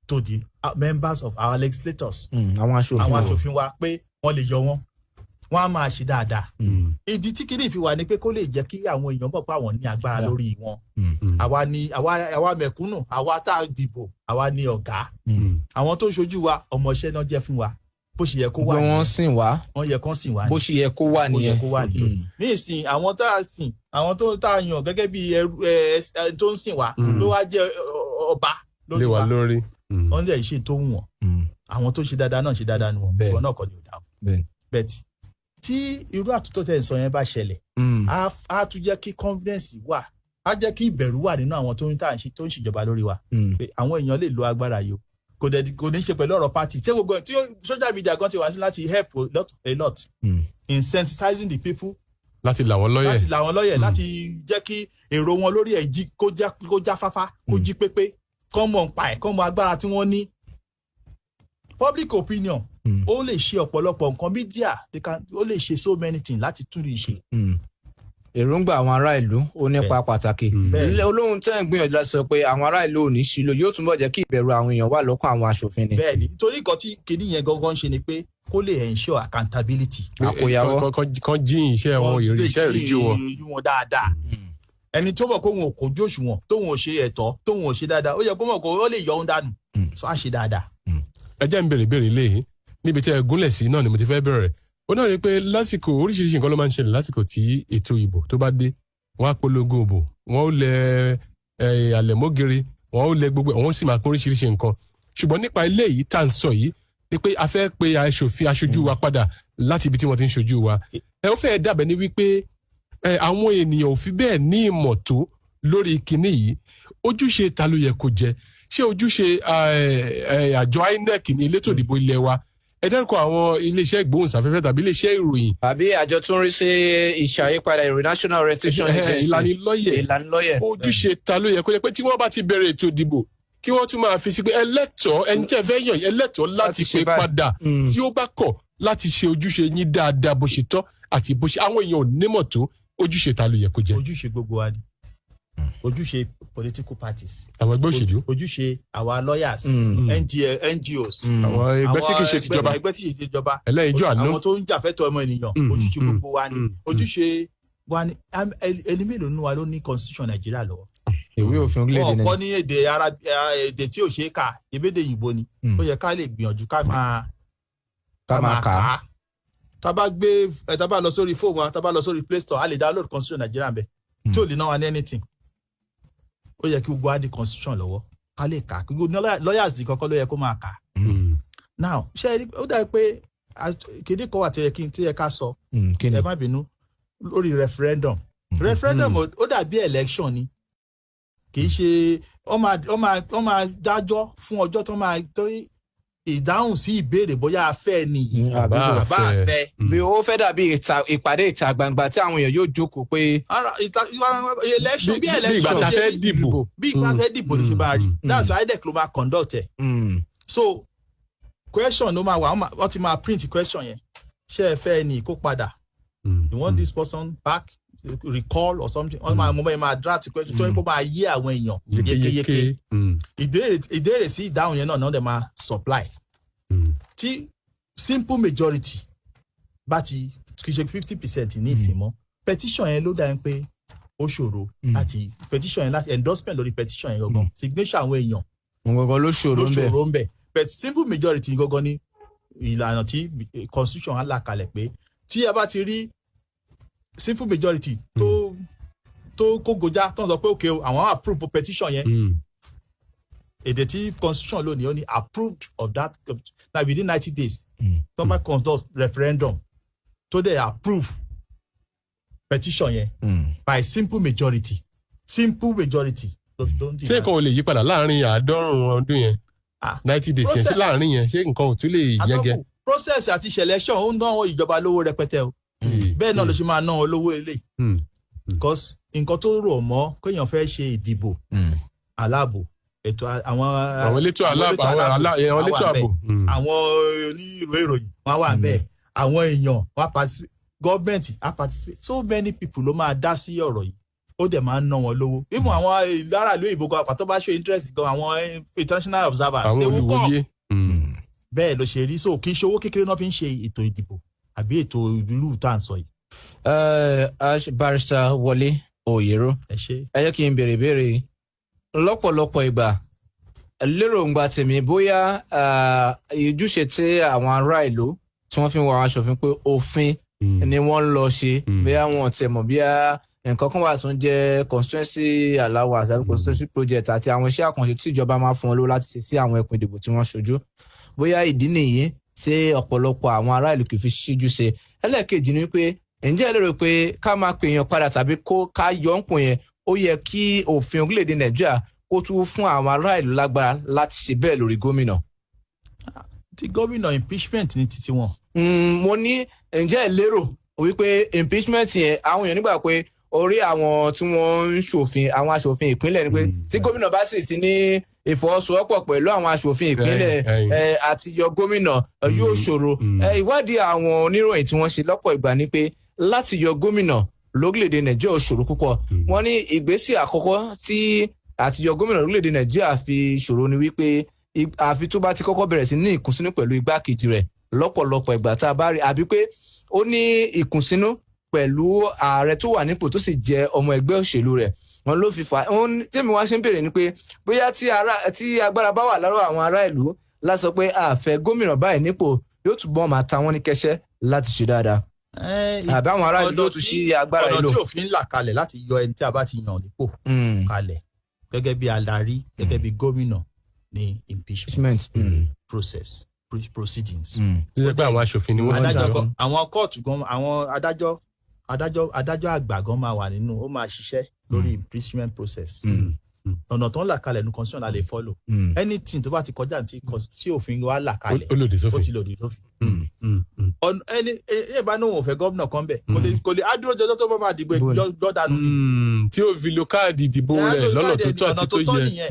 to the members of our legislators. àwọn aṣòfin wa pé wọ́n lè yọ wọ́n á máa ṣe dáadáa. ìdí tí kìíní fi wà ní pé kó lè jẹ́ kí àwọn èèyàn mọ̀ pé àwọn ní agbára lórí wọn. àwa mẹ̀kúnnù àwa tá a dìbò àwa ní ọ̀gá. àwọn tó ń ṣojú wa ọmọọṣẹ́ náà jẹ́ fún wa bó ṣe yẹ kó wà nìyẹn. wọ́n sìn wá. wọ́n yẹ kán sìn wá. bó ṣe yẹ kó wà nìyẹn. ní ìsìn àwọn tá a sìn àwọn tó tá a yàn gẹ́gẹ́ bí ẹrú tó ń sìn wá ló wá jẹ́ ọba lórí wa. wọ́n lè ṣe tó wù wọ́n. àwọn tó ṣe dáadáa náà ṣe dáadáa ni wọ́n. wọn náà kọ́ ni ò dáa. bẹ́ẹ̀ tí irú àtúntò tẹ̀ ń sọ yẹn bá ṣẹlẹ̀ á tún jẹ́ kí confidence wà á jẹ́ kí ìbẹ̀rù wà nínú àwọn tó ń ṣèjọba lórí wa pé àwọn èèyàn lè lo agbára yìí kò ní ṣe pẹ̀lú ọ̀rọ̀ party tí gbogbo tí social media gan ti wá sí láti help a lot in sensitizing the people. láti là wọ́n lọ́yẹ̀ láti jẹ́ kí èrò wọn lórí ẹ̀ kó já fáfá kó jí pépé kọ́ mọ̀ ń pa ẹ̀ kọ́ mọ̀ agbára tí wọ́n ní. public opinion ó lè ṣe ọ̀pọ̀lọpọ̀ nǹkan media ó lè ṣe so many things láti tún lè ṣe. èròǹgbà àwọn ará ìlú ó nípa pàtàkì olóhùn tẹ́ ń gbìyànjú láti sọ pé àwọn ará ìlú ò ní ṣílò yóò túnbọ̀ jẹ́ kí ìbẹ̀rù àwọn èèyàn wà lọ́kàn àwọn aṣòfin ni. bẹ́ẹ̀ni nítorí nǹkan tí kìíní yẹn gangan ṣe ni pé kó lè ensure accountability. àkóyawọ́ kan jíìn iṣẹ́ wọn iṣẹ́ ìríjú wọn dáadáa. ẹni tó mọ̀ kó wọn ò kojú òṣùwọ̀n tóun ò ṣe ẹ̀tọ́ tóun ò ṣe dáadáa ó yẹ kó mọ̀ kó ó lè yọ òun dànù so á ṣe dáadáa. ẹ jẹ́ ń béèrè léyìí níbi tí ẹ gúnlẹ̀ sí náà ni mo ti fẹ́ bẹ̀rẹ̀ ó náà rí i pé lásìkò oríṣiríṣi nǹkan ló máa ń ṣẹlẹ̀ lásìkò tí ètò ìbò tó bá dé wọ́n á polongo ìbò wọ́n ó lẹ àlẹ̀mọ́gẹ̀rẹ̀ wọ́n ó lẹ gbogbo wọ́n sì máa pín oríṣiríṣi nǹkan ṣùgbọ́n nípa ilé yìí tá à ń sọ yìí ni pé a fẹ́ pe aṣojú wa padà láti ibi tí wọ́n ti ń ṣojú wa ẹ ó fẹ́ dàbẹ̀ ní wípé àwọn ènìyàn ò fi bẹ́ẹ̀ ní ìmọ̀ tó lórí kinní yìí ojúṣe ta ló yẹ kó jẹ ṣé ojúṣe àjọ INEC ní elétò ìdìbò ilé wa ẹ dárúkọ àwọn iléeṣẹ́ ìgbóhùnsáfẹ́fẹ́ tàbí iléeṣẹ́ ìròyìn. àbí àjọ tó ń rí sí ìṣàyípadà ìròyìn National Orientation Agency ìlanilọ́yẹ̀ ojúṣe ta ló yẹ kó yẹ pé tí wọ́n bá ti bẹ̀rẹ̀ ètò ìdìbò kí wọ́n tún máa fi sí pé ẹlẹ́tọ̀ọ́ ẹni tẹ́ fẹ́ yàn ẹlẹ́tọ̀ọ́ láti pè padà tí ó bá kọ̀ láti ṣe ojúṣe yín dáadáa bó ṣe tọ́ àti bó ṣe àwọn èèyàn ò nímọ̀ tó ojúṣe ta ló yẹ kó jẹ́. ojúṣe gbogbo wa ni ojúṣe political parties. àwọn ẹgbẹ́ òṣèlú. ojúṣe àwa lawyers. NGOs. àwọn ẹgbẹ́ tí kì í ṣe tìjọba. ẹgbẹ́ tí kì í ṣe tìjọba. ẹlẹ́yinjú àánú. àwọn tó ń jàfẹ́tọ̀ọ́ ọmọ ènìyàn. ojúṣe gbogbo wa ni. ojúṣe wa ni ẹni mélòó nínú wa ló ní constitution Nàìjíríà lọ́wọ́. ìwé òfin orílẹ̀-èdè wọn Nàìjíríà. kọ́ ní èdè tí ò ṣeé kà ebédè òyìnbó ni ó yẹ ká lè gbìyànjú ká máa kà á. tá a bá lọ sórí fóònù wa tá a bá lọ sórí Play Store a lè download constitution Nàìjíríà bẹ tí ò lè ná wa ní anything. ó yẹ kí gbogbo wa di constitution lọ́wọ́ ká lè kà á gbogbo lawyers di kọ́kọ́ ló yẹ kó máa kà á. now ṣe ó dàbí pé kéde kọ́ wà tó yẹ ká sọ ẹ má bínú lórí referendum ó dàbí election ni kì í ṣe ó máa dájọ́ fún ọjọ́ tó máa torí ìdáhùn sí ìbéèrè bóyá a fẹ́ nìyí àbá fẹ́. bí ó fẹ́ dàbí ìpàdé ìta gbangba tí àwọn èèyàn yóò jókòó pé. election bí election ìgbà tá a fẹ́ dìbò bí ìgbà tá a fẹ́ dìbò ní ṣe bá rí that's why INEC ló máa conduct ẹ̀. so question ló máa wà wọ́n ti máa print question yẹn ṣé ẹ fẹ́ ni kó padà you want this person back recall or something wọ́n máa mọ̀ bẹ́ẹ̀ máa draft question tó ń bọ́ máa yé àwọn èèyàn yékéyéké ìdéèrè sí ìdáhùn yẹn náà dẹ̀ máa supply tí simple majority bá ti kì í ṣe 50% ní ìsìn mọ́ petition yẹn ló dáa pé ó ṣòro láti petition yẹn láti endorsement lórí petition yẹn gangan signature àwọn èèyàn gangan ló ṣòro ń bẹ but simple majority gangan ní ìlànà tí constitution á là kalẹ̀ pé tí a bá ti rí simple majority tó kó gojá tó ń sọ pé okay àwọn approve petition yẹn èdè tí constitution lónìí ó ní approved of that na within 90 days tó bá conduct referendum tó dẹ̀ approve petition yẹn by simple majority ṣé nǹkan ò lè yí padà láàrin 90 ọdún yẹn 90 days yẹn ṣé láàrin yẹn ṣé nǹkan ò tún lè yẹgẹ. process àti selection ó ń ná àwọn ìjọba lówó rẹpẹtẹ o bẹ́ẹ̀ náà ló ṣe máa ná wọn lówó eléyìí because nǹkan tó rò mọ́ kéèyàn fẹ́ ṣe ìdìbò aláàbò ètò àwọn elétò aláàbò àwọn elétò ààbò àwọn onírò ìròyìn wọn wà bẹ́ẹ̀ àwọn èèyàn wọn participate gọ́ọ̀mẹ̀ntì á participate so many people ló máa dá sí ọ̀rọ̀ yìí ó dẹ̀ máa ń ná wọn lówó even àwọn aráàlú òyìnbó gan àpàtọ́ bá show interest gan àwọn international observers àwọn olùwòye bẹ́ẹ̀ ló ṣe rí so kì í ṣe owó kékeré náà fi ń ṣe ètò ìdìbò àbí ètò ìlú tá à ń sọ yìí. Barrister Wọlé Oyero ẹ jẹ́ kí n béèrè ìbéèrè lọ́pọ̀lọpọ̀ ìgbà lérògbà tèmi bóyá ìjúṣe tí àwọn ará ìlú tí wọ́n fi ń wọ àwọn aṣòfin pé òfin ni wọ́n ń lọ ṣe bóyá wọn tẹ̀ mọ̀ bóyá nǹkan kan wà tó ń jẹ́ constituency allowance àbí constituency project àti àwọn iṣẹ́ àkànṣe tí ìjọba máa fún wọn lówó láti ṣe sí àwọn ẹkùn ìdìbò tí wọ́n ṣojú bóyá ìdí nìyí tí ọ̀pọ̀lọpọ̀ àwọn ará ìlú kì í fi ṣíjú ṣe ẹlẹ́ẹ̀kejì ni pé ǹjẹ́ ẹ lérò pé ká máa pè èèyàn padà tàbí ká yọ ń pò yẹn ó yẹ kí òfin orílẹ̀-èdè Nàìjíríà kó tún fún àwọn ará ìlú lágbára láti ṣe bẹ́ẹ̀ lórí gómìnà. ti gómìnà impeachment ní títí wọn. mo ní ǹjẹ́ ẹ lérò wípé impeachment yẹn àwọn èèyàn nígbà pé orí àwọn tí wọ́n ń ṣòfin àwọn aṣòfin ìpínlẹ̀ ni pé tí gómìnà bá sì ti ní ìfọwọ́sowọ́pọ̀ pẹ̀lú àwọn aṣòfin ìpínlẹ̀ àti yọ gómìnà yóò ṣòro ìwádìí àwọn oníròyìn tí wọ́n ṣe lọ́pọ̀ ìgbà ni pé láti yọ gómìnà lórílẹ̀‐èdè Nàìjíríà ṣòro púpọ̀ wọ́n ní ìgbésẹ̀ àkọ́kọ́ tí àtiyọ gómìnà lórílẹ̀‐èdè Nàìjíríà fi ṣòro ni wípé àfi tó bá ti kọ́kọ́ bẹ̀rẹ̀ sí ní ìkùnsínú pẹ̀lú igbákejì rẹ̀ lọ́pọ̀lọpọ̀ ìgbà tá a bá rí àbí pé ó ní ìkùnsínú pẹ̀lú ààrẹ tó wà nípò tó sì jẹ́ ọmọ ẹgbẹ́ òṣèlú rẹ̀ wọn ló fi fà á tẹ́mi wá ṣe ń bèrè ni pé bóyá tí agbára bá wà lọ́rọ̀ àwọn ará ìlú láti sọ pé àfẹ́ gómìnà báyìí nípò yóò túbọ̀ máa ta wọ́n ní kẹ́sẹ́ láti ṣe dáadáa àbí àwọn ará ìlú yóò tún ṣí agbára ìlú. ọ̀nà tí òfin là kalẹ̀ láti yọ ẹni tí a bá ti yàn nípò kalẹ̀ gẹ́gẹ́ bí adarí gẹ́gẹ́ bí gómìnà ní impeachment process proceedings. ṣé pé àwọn aṣòfin ni wọ́n ṣe dájọ́ àwọn kóòtù gan àwọn adájọ́ àgbà gan máa wà nínú ó máa ṣiṣẹ́ lórí impeachment process. ọ̀nà tó ń là kalẹ̀ ní constitution la lè follow. anything tó bá ti kọjá tí òfin wa là kalẹ̀ ó ti lòdì sófin. ẹni ìbá náà wọn ò fẹ́ gómìnà kan bẹ̀ kò lè adúró jọjọ́ tó bá máa dìbò jọ́dánù. tí ó fi lo káàdì ìdìbò rẹ̀ lọ́nà tó tọ́ àti tó yẹ.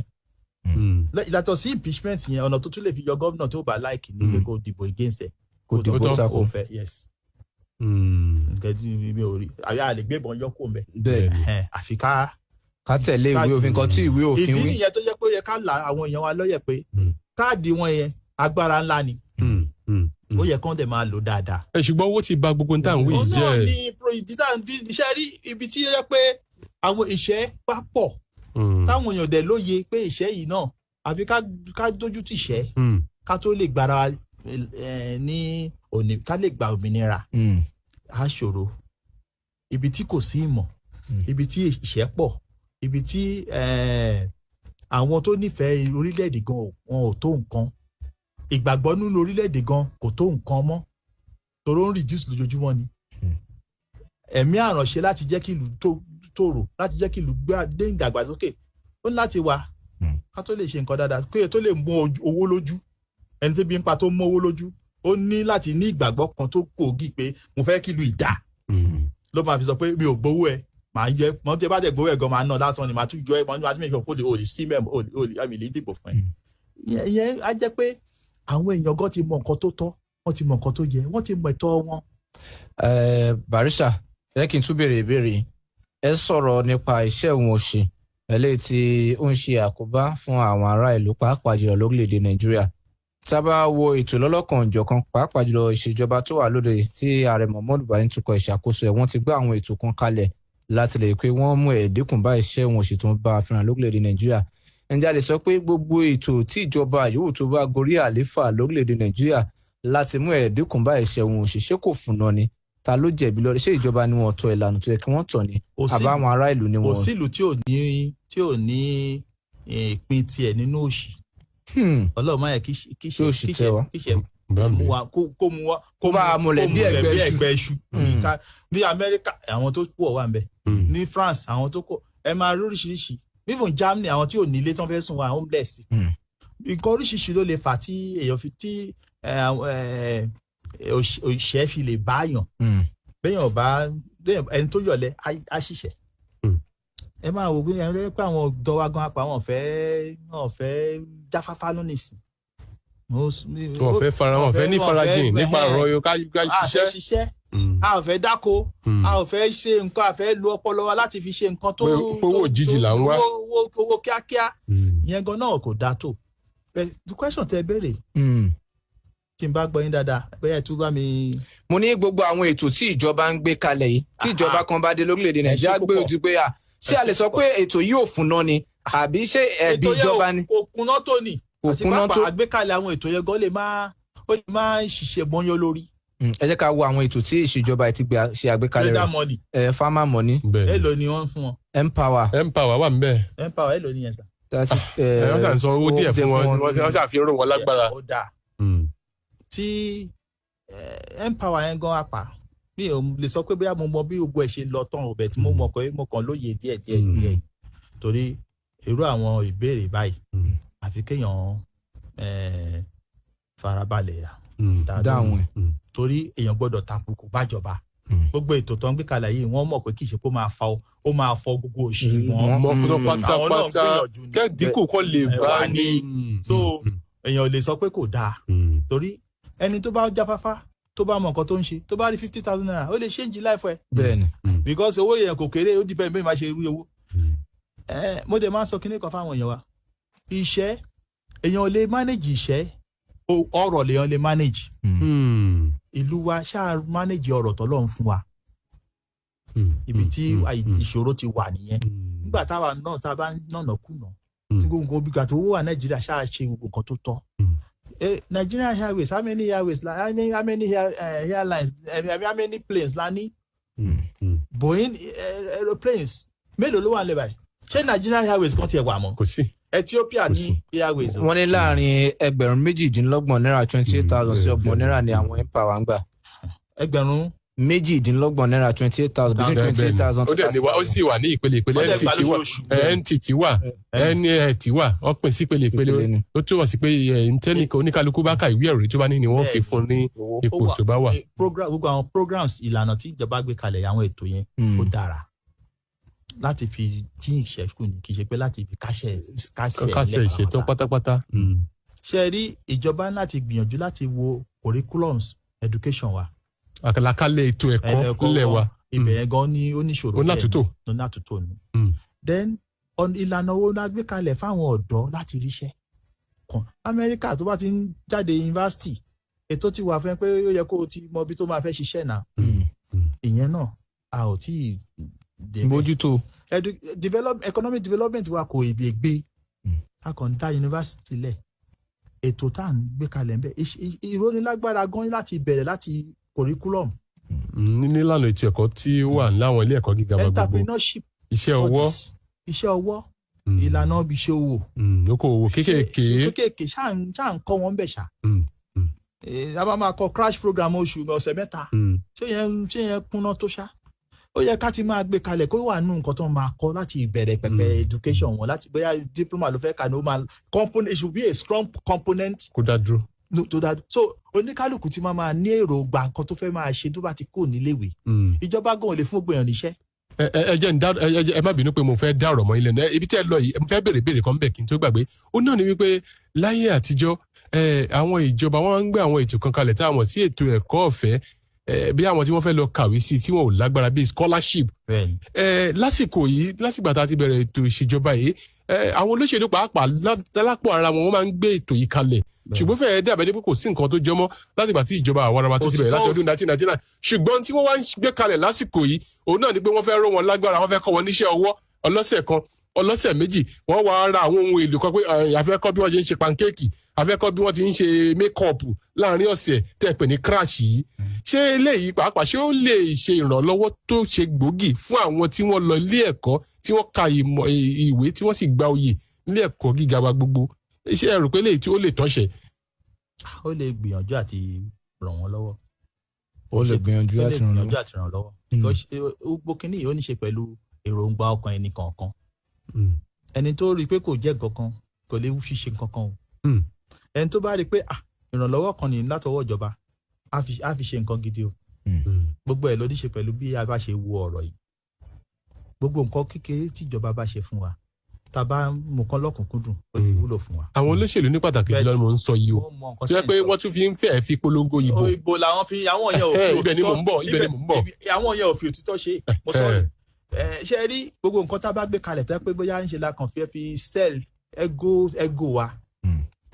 Yàtọ̀ sí impeachment yẹn ọ̀nà tó tún lè fi yọ gómìnà tó bá láìkì ní pé kó dìbò against ẹ̀ kó dìbò tako fẹ́ yes. mi ò rí àyà lè gbébọn yọkó mbẹ. bẹ́ẹ̀ àfi ká tẹ̀lé ìwé òfin kan tí ìwé òfin wí. ìdí nìyẹn tó jẹ́ pé ó yẹ ká la àwọn èèyàn wa lọ́yẹ̀ pé káàdì wọn yẹn agbára ńlá ni ó yẹ kán dẹ̀ máa lò dáadáa. ṣùgbọ́n owó ti bà gbogbo nǹkan wí jẹ́. ọ̀nà ni iṣẹ́ rí ibi tí ó yẹ pé àwọn ìṣẹ́ bá pọ̀ táwọn èèyàn dẹ̀ lóye pé ìṣẹ́ yìí náà àfi ká dójú tì ṣẹ́ ká tó lè gbára ní òní ká lè gba òmìnira á ṣòro ibi tí kò sí ìmọ̀ ibi tí ìṣẹ́ pọ̀ ibi tí àwọn tó nífẹ̀ẹ́ orílẹ̀-èdè gan wọn ò tó nǹkan ìgbàgbọ́ nínú orílẹ̀-èdè gan kò tó nǹkan mọ́ torí ó ń reduce lójoojúmọ́ ni ẹ̀mí àránṣe láti jẹ́ kí ìlú tòrò láti jẹ́ kí ìlú dé ìdàgbàsókè ó ní láti wà ká tó lè ṣe nǹkan dáadáa kéye tó lè mú owó lójú ẹni tí bí ń pa tó mú owó lójú ó ní láti ní ìgbàgbọ́ kan tó gbòógì pé mo fẹ́ kí ìlú ìdá ló máa fi sọ pé mi ò gbowó ẹ màá yẹ mọ tí ẹ bá dẹ̀ gbowó ẹ gan máa ná lásán ni màá tún jọ ẹ mọ nígbà tí mi kò kó de òòlì sí mẹ́mọ́ òòlì àmì ìlú ìdìbò fún ẹ. ìyẹn á jẹ́ pé àwọn èèyàn gan ti mọ nǹkan tó tọ́ wọ́n ti mọ nǹkan tó yẹ wọ́n ti mọ ẹ̀tọ́ wọn. Barrister ẹ kí n tún béèrè ìbéèrè ẹ sọ̀rọ̀ nípa iṣẹ́ òun òṣì eléyìí tí ó ń ṣe àkóbá fún àwọn ará ìlú pàápàá jùlọ lórílẹ̀‐èdè Nàìjíríà tá a bá wo ètò lọ́lọ́kan-ò-jọ̀kan pàápàá jùlọ ìṣèjọba tó wà lóde tí ààrẹ Muhammadu Buhari ń tukọ̀ ìṣàkóso ẹ̀ wọ́n ti gbé àwọn ètò kan kalẹ̀ láti lè pé wọ́n mú ẹ̀ẹ́dínkù bá iṣẹ́ òun òṣì tó ń bá a fínra lórílẹ̀‐èdè Nàìjíríà ǹjẹ́ a lè sọ pé gbogbo ètò tí ìjọba yòówù tó bá gorí àléfà lórílẹ̀‐èdè Nàìjíríà láti mú ẹ̀ẹ́dínkù bá iṣẹ́ òun òṣì ṣé kò fúnná ni ta ló jẹ̀bi lórí ṣé ìjọba ni wọ́n tọ́ ìlànà tó yẹ kí wọ́n tọ̀ ni àbáwọn ará ìlú ni wọ́n. kò sí ìlú tí ò ní ìpín tiẹ̀ nínú òṣì Ọlọ́run máa yẹ kíṣẹ́ mú wa kó mú wa kó bá a múlẹ̀ bí ẹgbẹ́ iṣu ní Amẹ́ríkà àwọn tó pọ̀ wà ń bẹ̀ ní France àwọn tó kọ̀ ẹ máa rí oríṣiríṣi even Germany àwọn tí ò ní ilé tí wọ́n fẹ́ sùn wà homeless nǹkan oríṣiríṣi ló lè fà tí èèyàn fi tí òṣìṣẹ́ fi lè báyàn bẹ́yàn ọba ẹni tó yọ̀lẹ́ á ṣiṣẹ́ ẹ máa wò pé ẹni rẹ pé àwọn ọ̀dọ́ wa gan apá wọn fẹ́ jáfáfá lónìí sí. wọ́n fẹ́ ní farajìn nípa ọ̀rọ̀ yóò ká ṣiṣẹ́ a ò fẹ́ dáko a ò fẹ́ ṣe nǹkan a fẹ́ lo ọpọlọ wa láti fi ṣe nǹkan tó owó òjijì là ń wá owó kíákíá ìyẹn gan náà kò dáa tó the question tẹ béèrè tí n bá gbọ́ yín dáadáa bóyá ẹ tún bá mi. mo ní gbogbo àwọn ètò tí ìjọba ń gbé kalẹ̀ yìí tí ìjọba kan bá dé lórílẹ̀‐èdè Nàìjíríà gbé ojú pé ṣé a lè sọ pé ètò yìí ò fúnná ni àbí ṣé ẹ̀bi ìjọba ni. kò kúnná tó ni àti pápá àgbékalẹ̀ àwọn ètò yẹn gan lè máa ṣiṣẹ́ gbọ́nyọ́ lórí. ẹ jẹ́ ká wo àwọn ètò tí ìṣèjọba ti ṣe àgbékalẹ̀ rẹ̀ farmer money. èlò ni wọ́n fún wọn. empower wà níbẹ̀. empower èlò ni yẹn sà. wọ́n ṣàn sọ owó díẹ̀ fún wọn wọ́n ṣàfihàn rò wọ́n lágbára. ó dáa tí empower yẹn gan apá mi ò lè sọ pé bóyá mo mọ bí gbogbo ẹ̀ ṣe lọ tán ọbẹ̀ tí mo mọ̀ pé mo kàn lóye díẹ̀ torí irú àwọn ìbéèrè báyìí àfi kéèyàn farabalẹ̀ dáhùn ẹ̀ torí èèyàn gbọ́dọ̀ tàbùkù bájọba gbogbo ètò tó ń gbé kalẹ̀ yìí wọ́n mọ̀ pé kì í ṣe kó máa fọ gbogbo òṣì wọn mọ́kútó pátápátá kẹ́ẹ̀dínkù kọ́ lè bá ní. so èèyàn ò lè sọ pé kò dáa torí ẹni tó bá jáfáfá tó bá mọ nǹkan tó ń ṣe tó bá rí 50,000 naira ó lè change life ẹ. bẹ́ẹ̀ni. because owó yẹn kò kéré ó depend bẹ́ẹ̀ máa ṣe rí owó. mo dẹ̀ máa ń sọ kíní kan fáwọn èèyàn wa iṣẹ́ èèyàn ò lè manage iṣẹ́ ọ̀rọ̀ lèèyàn lè manage. ìlú wa ṣáà manage ọ̀rọ̀ tọ́lọ́run fún wa. ibi tí ìṣòro ti wà nìyẹn. nígbà táwa náà tá a bá nànà kùnà tí gbogbo bí gàtò owó wà Nàìjíríà ṣáà ṣe gbogbo nǹkan tó tọ́. Nigerian Airways, how many airways? How many airlines? How many planes? Lani, Boeing aeroplanes. Mélòó ló wà lẹ́ báyìí? Ṣé Nigerian Airways kan tiẹ̀ wà mọ́? Kò sí. Ethiopia ní airways. Wọ́n ní láàrin ẹgbẹ̀rún méjìdínlọ́gbọ̀n náírà 28,000 sí ọgbọ̀n náírà ni àwọn empower ń gbà. Ẹgbẹ̀rún méjìdínlọ́gbọ̀n náírà 28,000 between 28,000. ó dẹ̀ ní wa ó sì wà ní ìpele NTT wà NET wà wọ́n pín sí ìpele ó túbọ̀ sí pé ntẹ́nìkan oníkálukú bá ka ìwé ẹ̀rí tó bá ní ni wọ́n fi fún ní ipò tó bá wà. gbogbo àwọn programs ìlànà tí ìjọba gbé kalẹ̀ àwọn ètò yẹn ó dára láti fi tí ìṣẹ́kù ní kì í ṣe pé láti fi kásẹ̀ ìṣètò pátápátá. ṣe rí ìjọba láti gbìyànjú láti wo curriculums education wa. àkàlàkálẹ̀ ètò ẹ̀kọ́ ńlẹ̀ wa. ibẹ̀ yẹn gan ni ó ní ìṣòro ó látúntò ni. then ìlànà wo la gbé kalẹ̀ fáwọn ọ̀dọ́ láti ríṣẹ́ kan Amẹ́ríkà tó bá ti ń jáde yunifásitì ètò ti wà fún ẹ pé ó yẹ kó o ti mọ ibi tó máa fẹ́ ṣiṣẹ́ náà ìyẹn náà a ò tí ì mójútó economic development wa kò lè gbé a kàn ń dá yunifásitì lẹ̀ ètò tá à ń gbé kalẹ̀ ń bẹ̀ ìrónilágbára gan láti bẹ̀rẹ̀ láti curriculum. nílànà ètò ẹ̀kọ́ tí ó wà láwọn ilé ẹ̀kọ́ gíga wa gbogbo entrepreneurship iṣẹ́ ọwọ́ ìlànà ìṣòwò okòwò kéékèèké ṣáà ń kọ́ wọn bẹ̀ ṣá. a bá máa kọ crash program ọ̀sẹ̀ mẹ́ta ṣé yẹn kúnná tó ṣá. ó yẹ ká ti máa gbé kalẹ̀ kó wà nù nǹkan tó máa kọ́ láti ìbẹ̀rẹ̀ pẹ̀pẹ̀ education wọn láti bóyá diploma ló fẹ́ kà ní ó máa component it should be a strong component. kó dá dúró. tó dá dúró so oníkálukú ti máa ní èròǹgbà nǹkan tó fẹ́ máa ṣe tó bá ti kó níléèwé. ìjọba gan ò lè fún gbogbo èèyàn níṣẹ́. ẹ má bínú pé mo fẹ́ dá ọ̀rọ̀ mọ́ ilé náà ibi tí ẹ lọ yìí mo fẹ́ béèrè kan bẹ̀ kí n tó gbàgbé ó náà ní wípé láyé àtijọ́ àwọn ìjọba wọn ń gbé àwọn ètò kan kalẹ̀ tá a mọ̀ sí ètò ẹ̀kọ́ ọ̀fẹ́ bí àwọn tí wọ́n fẹ́ lọ kàwé sí tí wọ́n ò lágbára bíi scholarship. lásìkò yìí látìgbà tá a ti bẹ̀rẹ̀ ètò ìṣèjọba yìí àwọn olóṣèlú pàápàá lálápọ̀ ara wọn máa ń gbé ètò yìí kalẹ̀ ṣùgbọ́n fẹ́ẹ́ dàbẹ̀ dé pé kò sí nǹkan tó jọmọ́ látìgbà tí ìjọba àwọn ará tó ti bẹ̀rẹ̀ láti ọdún 1999 ṣùgbọ́n tí wọ́n wá ń gbé kalẹ̀ lásìkò yìí òun náà ni pé wọ́n fẹ́ ró wọn lágbára wọ́n fẹ́ kọ́ wọn níṣẹ́ ọwọ́ ọlọ́sẹ̀ kan ọlọ́sẹ̀ méjì wọ́n wá ra àwọn ohun èlò kan pé àfẹ́kọ́ bí wọ́n ṣe ń ṣe pankéèkì àfẹ́kọ́ bí wọ́n ti ń ṣe mékọ́ọ̀pù láàrin ọ̀sẹ̀ tẹ́ pè ní crash yìí ṣé eléyìí pàápàá ṣé ó lè ṣe ìrànlọ́wọ́ tó ṣe gbòógì fún àwọn tí wọ́n lọ ilé ẹ̀kọ́ tí wọ́n ka ìwé tí wọ́n sì gba oyè ilé ẹ̀kọ́ gíga wa gbogbo ṣé ẹ rò pé eléyìí tí ó lè tọ́ṣẹ̀. ó lè gbìyànjú àti ràn wọ́n lọ́wọ́. ó lè gbìyànjú àti ràn lọ́wọ́. gbogbo kínní yìí ó ní ṣe pẹ̀lú èròǹgbà ọkàn ẹnì kọ̀ọ̀kan. ẹni tó rí i pé kò jẹ́ kankan kò lè fi ṣe kankan o. ẹni tó bá rí i pé ìrànlọ́wọ́ kan ní látọwọ́ ìjọba á fi ṣe nǹkan gidi o. gbogbo ẹ̀ ló ní ṣe pẹ̀lú bí a bá ṣe wo ọ̀rọ̀ yìí. gbogbo nǹkan kékeré tí ìjọba bá ṣe fún wa tá a bá mú kan lọ́kùnkúndùn ó lè wúlò fún wa. àwọn olóṣèlú ní pàtàkì jùlọ ni mo ń sọ yìí o tó yẹ pé wọ́n tún fi ń fẹ́ fi polongo ìbò. ìbò làwọn fi àwọn yẹn ò fi òtítọ́ ibẹ̀ ni mò ń bọ̀. àwọn yẹn ò fi òtítọ́ ṣe mo sọ ṣe rí gbogbo nǹkan tá a bá gbé kalẹ̀ tó yẹ pé bóyá ń ṣe la kàn fi sell ego wa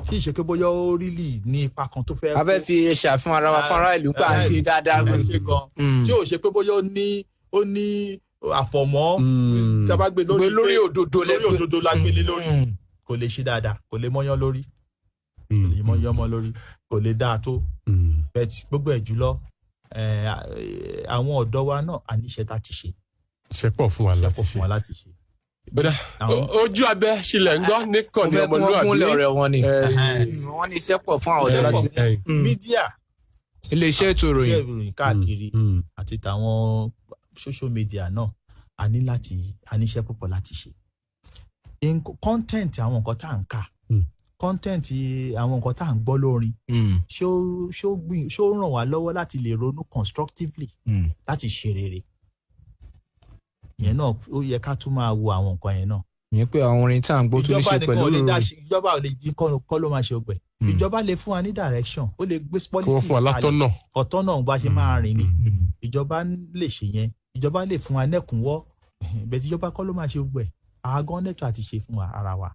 tí ìṣe pé bóyá ó rílì ní ipa kan tó fẹ́. a fẹ́ fi ṣàfihàn ara wa fúnra ìlú pa ṣe dáadáa. tí ò ṣe pé bóyá ó ní àfọ̀mọ́ tí a bá gbé lórí òdodo la gbélé lórí kò lè ṣe dáadáa kò lè mọ́yán lórí kò lè mọ́yán mọ́ lórí kò lè dáa tó bẹ́ẹ̀ gbogbo ẹ̀ jùlọ àwọn ọ̀dọ́ wa náà àníṣe tá ti ṣe. ṣe pọ̀ fún wa láti ṣe. bẹ́ẹ̀ ojú abẹ́ sílẹ̀ ń gbọ́ nìkan ní ọmọlúwàbí. wọ́n ní iṣẹ́ pọ̀ fún àwọn ọ̀dọ́ láti ṣe. mídíà ilé-iṣẹ́ ètò ìròyìn káàkiri àti tàwọn social media náà a níṣẹ́ púpọ̀ láti ṣe. content àwọn nǹkan tá à ń kà content àwọn nǹkan tá à ń gbọ́ lórin ṣó ràn wá lọ́wọ́ láti lè ronú constructively láti ṣe rere. ìyẹn náà ó yẹ ká tún máa wo àwọn nǹkan yẹn náà. ìyẹn pé àwọn orin tá à ń gbọ́ tó ní ṣe pẹ̀lú ìjọba ò lè kọ́ ló máa ṣe ọgbẹ́. ìjọba lè fún wa ní direction ó lè gbé policies kalẹ̀ ọ̀tọ́nà bá ṣe máa rìn ni ìjọba lè ṣe yẹn ìjọba lè fún wa nẹ́kúnwọ́ bẹ́ẹ̀ tí ìjọba kọ́ ló máa ṣe ọgbẹ́ àgọ́ nẹ́tọ̀ àti ṣe fún ara wa.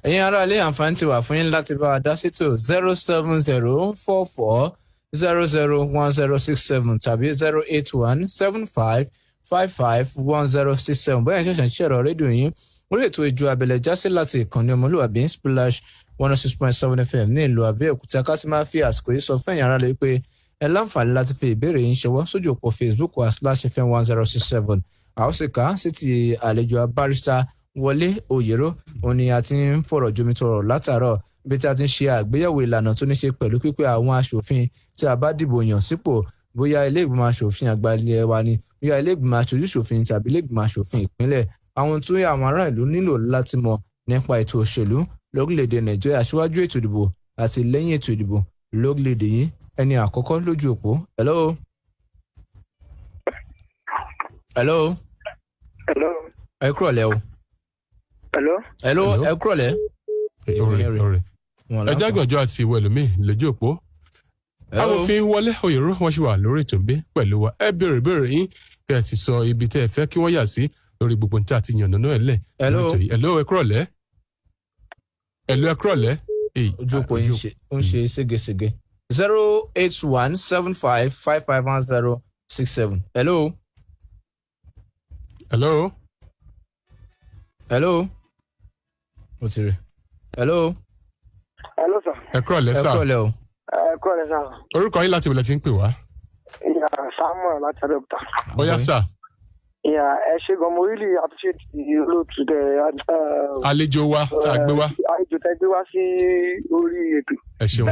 ẹ̀yin ará ilé àǹfààní ti wà fún yín láti bá a dá sétò 07044001067 tàbí 08175551067 bóyá ìṣẹ̀ṣẹ̀ ń ṣẹ̀rọ rédíò yín orí ètò ìjọ abẹ́lẹ̀ jásí láti ìkànnì ọmọlúwàbí Splash 106.7 FM ní ìlú Abẹ́òkúta ká sì máa fi àsìkò yìí sọ fẹ́yìn ará lè pé ẹ láǹfààní láti fi ìbéèrè yín ṣọwọ́ sójú òpó Facebook wa /FM1067 àwòsíkà sí ti àlejò barrister Wọlé Òyèrò òun ni a ti ń fọ̀rọ̀ jomitoro látàárọ̀ bí tí a ti ń ṣe àgbéyẹ̀wò ìlànà tó ní ṣe pẹ̀lú pípé àwọn aṣòfin tí a bá dìbò yàn sípò bóyá ilé ìgbìmọ̀ aṣòfin àgbà ilé wa ni bóyá ilé ìgbìmọ̀ aṣojú-ṣòfin tàbí ilé ìgbìmọ̀ aṣòfin ìpínlẹ̀ àwọn tó yẹ àwọn ará ìlú nílò láti mọ̀ nípa ètò òṣèlú lórílẹ̀‐èdè Nàìjíríà síwájú ètò ìdìbò àti lẹ́yìn ètò ìdìbò lórílẹ̀‐èdè yìí ẹni àkọ́kọ́ lójú òpó. hello. ẹ kúrọ̀lẹ́ o. hello ẹ kúrọ̀lẹ́. ẹ jágànjọ́ àti ìwọ ẹlòmíì lójú òpó. amòfin Wọlé Òyèrò wọn ṣì wà lórí ètò ìgbé pẹ̀lú wa ẹ béèrè yín kẹ́ ẹ ti sọ ibi tẹ́ ẹ fẹ́ kí wọ́n yà sí lórí gbogbo níta àti yànnà náà lẹ̀. hello ẹ kúrọ̀lẹ́. hello ẹ kúrọ̀lẹ́. ojú òpó yín ń ṣe ségesège. 08175551067. hello. hello ó ti rí hello. hello sir. ẹ kúrọ̀ lẹ́ sà. ẹ kúrọ̀lẹ́ o. ẹ kúrọ̀lẹ́ sir. orúkọ yín láti wọlé tí ń pè wá. ìyá Samuel láti Abẹ́òkúta. ó yá sà. ìyá ẹ ṣe gan mo really appreciate olóòtú dẹ. àlejò wa tá a gbé wá. àlejò tá a gbé wá sí orí ètò. ẹ ṣeun.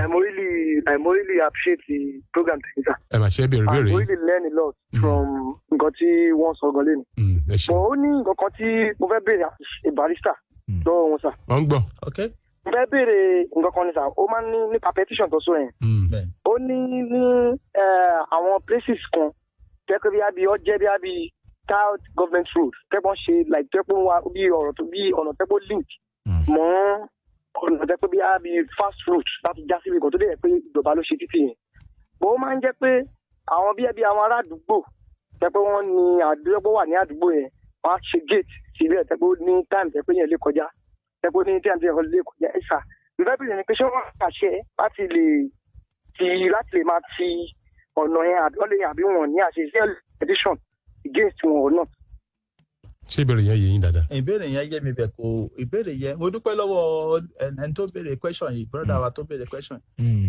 mo really appreciate the program tẹ̀ níta. ẹ máa ṣe é béèrè béèrè. I really learn a lot from nǹkan tí wọ́n sọ gan lẹ́nu. ẹ ṣeun. but ó ní nǹkan kan tí mo fẹ́ béèrè àti barista lọ́wọ́ wọn sà. wọ́n ń gbọ́. okay. mo fẹ́ béèrè nǹkan kan ní sà ó máa ń ní nípa petition tó sọ yẹn. ó ní àwọn places kan tẹ́kọ̀ bí ọjẹ́ bí child government road tẹ́kọ̀ ṣe like tẹ́kọ̀ wa bí ọ̀rọ̀ tó bí ọ̀nà tẹ́kọ̀ link mọ́ ọ̀nà tẹ́kọ̀ bí fast route láti já síbi kan tó dẹ̀ pé ìjọba ló ṣe títì yẹn. bó máa ń jẹ́ pé àwọn bí àwọn ará àdúgbò tẹ́kọ̀ wọn ní àdúgbò wà ní àdúgbò yẹn wọ́n á ṣe gate síbẹ̀ tẹ́kọ̀ ní time tẹ́kọ̀ yẹn lè kọjá tẹ́kọ̀ ní time tẹ́kọ̀ lè kọjá ẹ̀ṣà ìfẹ́bìrì ni pé ṣé wọ́n àṣẹ láti lè máa ti ọ̀nà yẹn àbí wọn ní àṣẹ edition against wọn or not. ṣé ìbéèrè yẹn yé yín dáadáa. ìbéèrè yẹn yé mi bẹ̀ kó ìbéèrè yẹn mo dúpẹ́ lọ́wọ́ ẹni tó béèrè question yìí brother wa tó béèrè question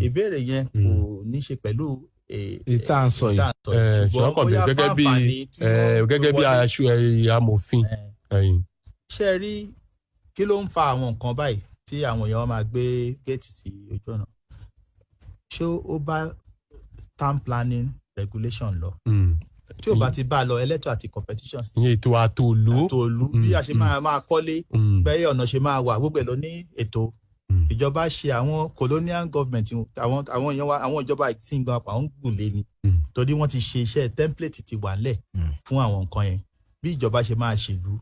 ìbéèrè yẹn kò ní ṣe pẹ̀lú ìta ń sọ yìí. ṣùgbọ́n kàn bẹ̀rẹ̀ gẹ́gẹ́ bí amòfin. ṣé ẹ rí kí ló ń fa àwọn nǹkan báyìí tí àwọn èèyàn máa gbé géètì sí ojú ọ̀nà ṣé ó bá town planning regulation lọ tí ò bá ti bá a lọ electoral àti competition sí. ìyẹn ètò àtòlú bí a ṣe máa kọ́lé bẹ́ẹ̀ ọ̀nà ṣe máa wà gbogbo ẹ̀ lọ ní ètò ìjọba ṣe àwọn colonial government àwọn èèyàn wa àwọn ìjọba ìsìngan àwọn gùnlé ni torí wọ́n ti ṣe iṣẹ́ template ti wà lẹ̀ fún àwọn nǹkan yẹn bí ìjọba ṣe máa ṣèlú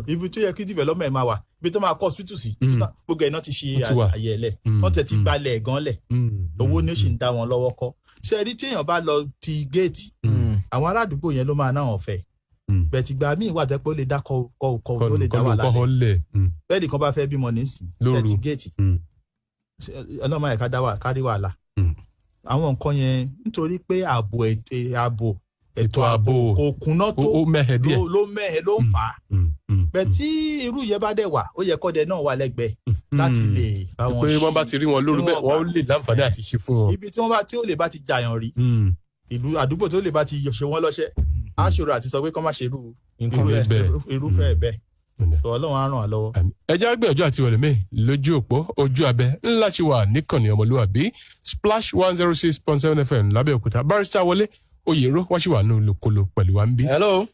ibi tó yẹ kí development máa wà ibi tó máa kọ́ hospital sí gbogbo ẹ̀ náà ti ṣe àyè ẹ̀lẹ̀ wọ́n tẹ̀ ti gbalẹ̀ gan lẹ̀ owó ni ó sì ń dá wọn lọ́wọ́ kọ́ ṣe rí tí èèyàn bá lọ ti géètì àwọn aládùúgbò yẹn ló máa náwọn fẹ́ bẹ̀tì gba míì wà tẹ́ pé ó lè dá kọ́ ó lè dá wà lálẹ́ bẹ́ẹ̀ nìkan bá fẹ́ bímọ nísìn tẹ̀tì géètì ọlọ́mọ yẹn kárí wàhálà àwọn nǹkan yẹn nítorí pé ètò ààbò kò kúnná tó ló mẹ́hẹ̀ ló ń fà á bẹ́ẹ̀ tí irú yẹn bá dẹ̀ wà ó yẹ kọ́dẹ náà wà lẹ́gbẹ̀ẹ́ láti lè bá wọn ṣe pé wọ́n bá ti rí wọn lóru bẹ́ẹ̀ wọ́n lè láǹfààní àti ṣe fún wọn. ibi tí ó lè bá ti jàyàn rí ìlú àdúgbò tó lè bá ti ṣe wọ́n lọ́ṣẹ́ aṣòro àti sọ pé kọ́ má ṣe irúfẹ́ bẹ́ẹ̀ sọ ọlọ́run á ràn wá lọ́wọ́. ẹ jẹ́ gbìyànjú àti wọlé mi lójú òpó ojú abẹ ńlá ṣe wà níkànnì ọmọlúwàbí Splash 106.7 FM lábẹ́òkúta barrister Wọlé Oyèrò wọ́n ṣì wà ní olùkolo pẹ̀lú wa ń bí. hello.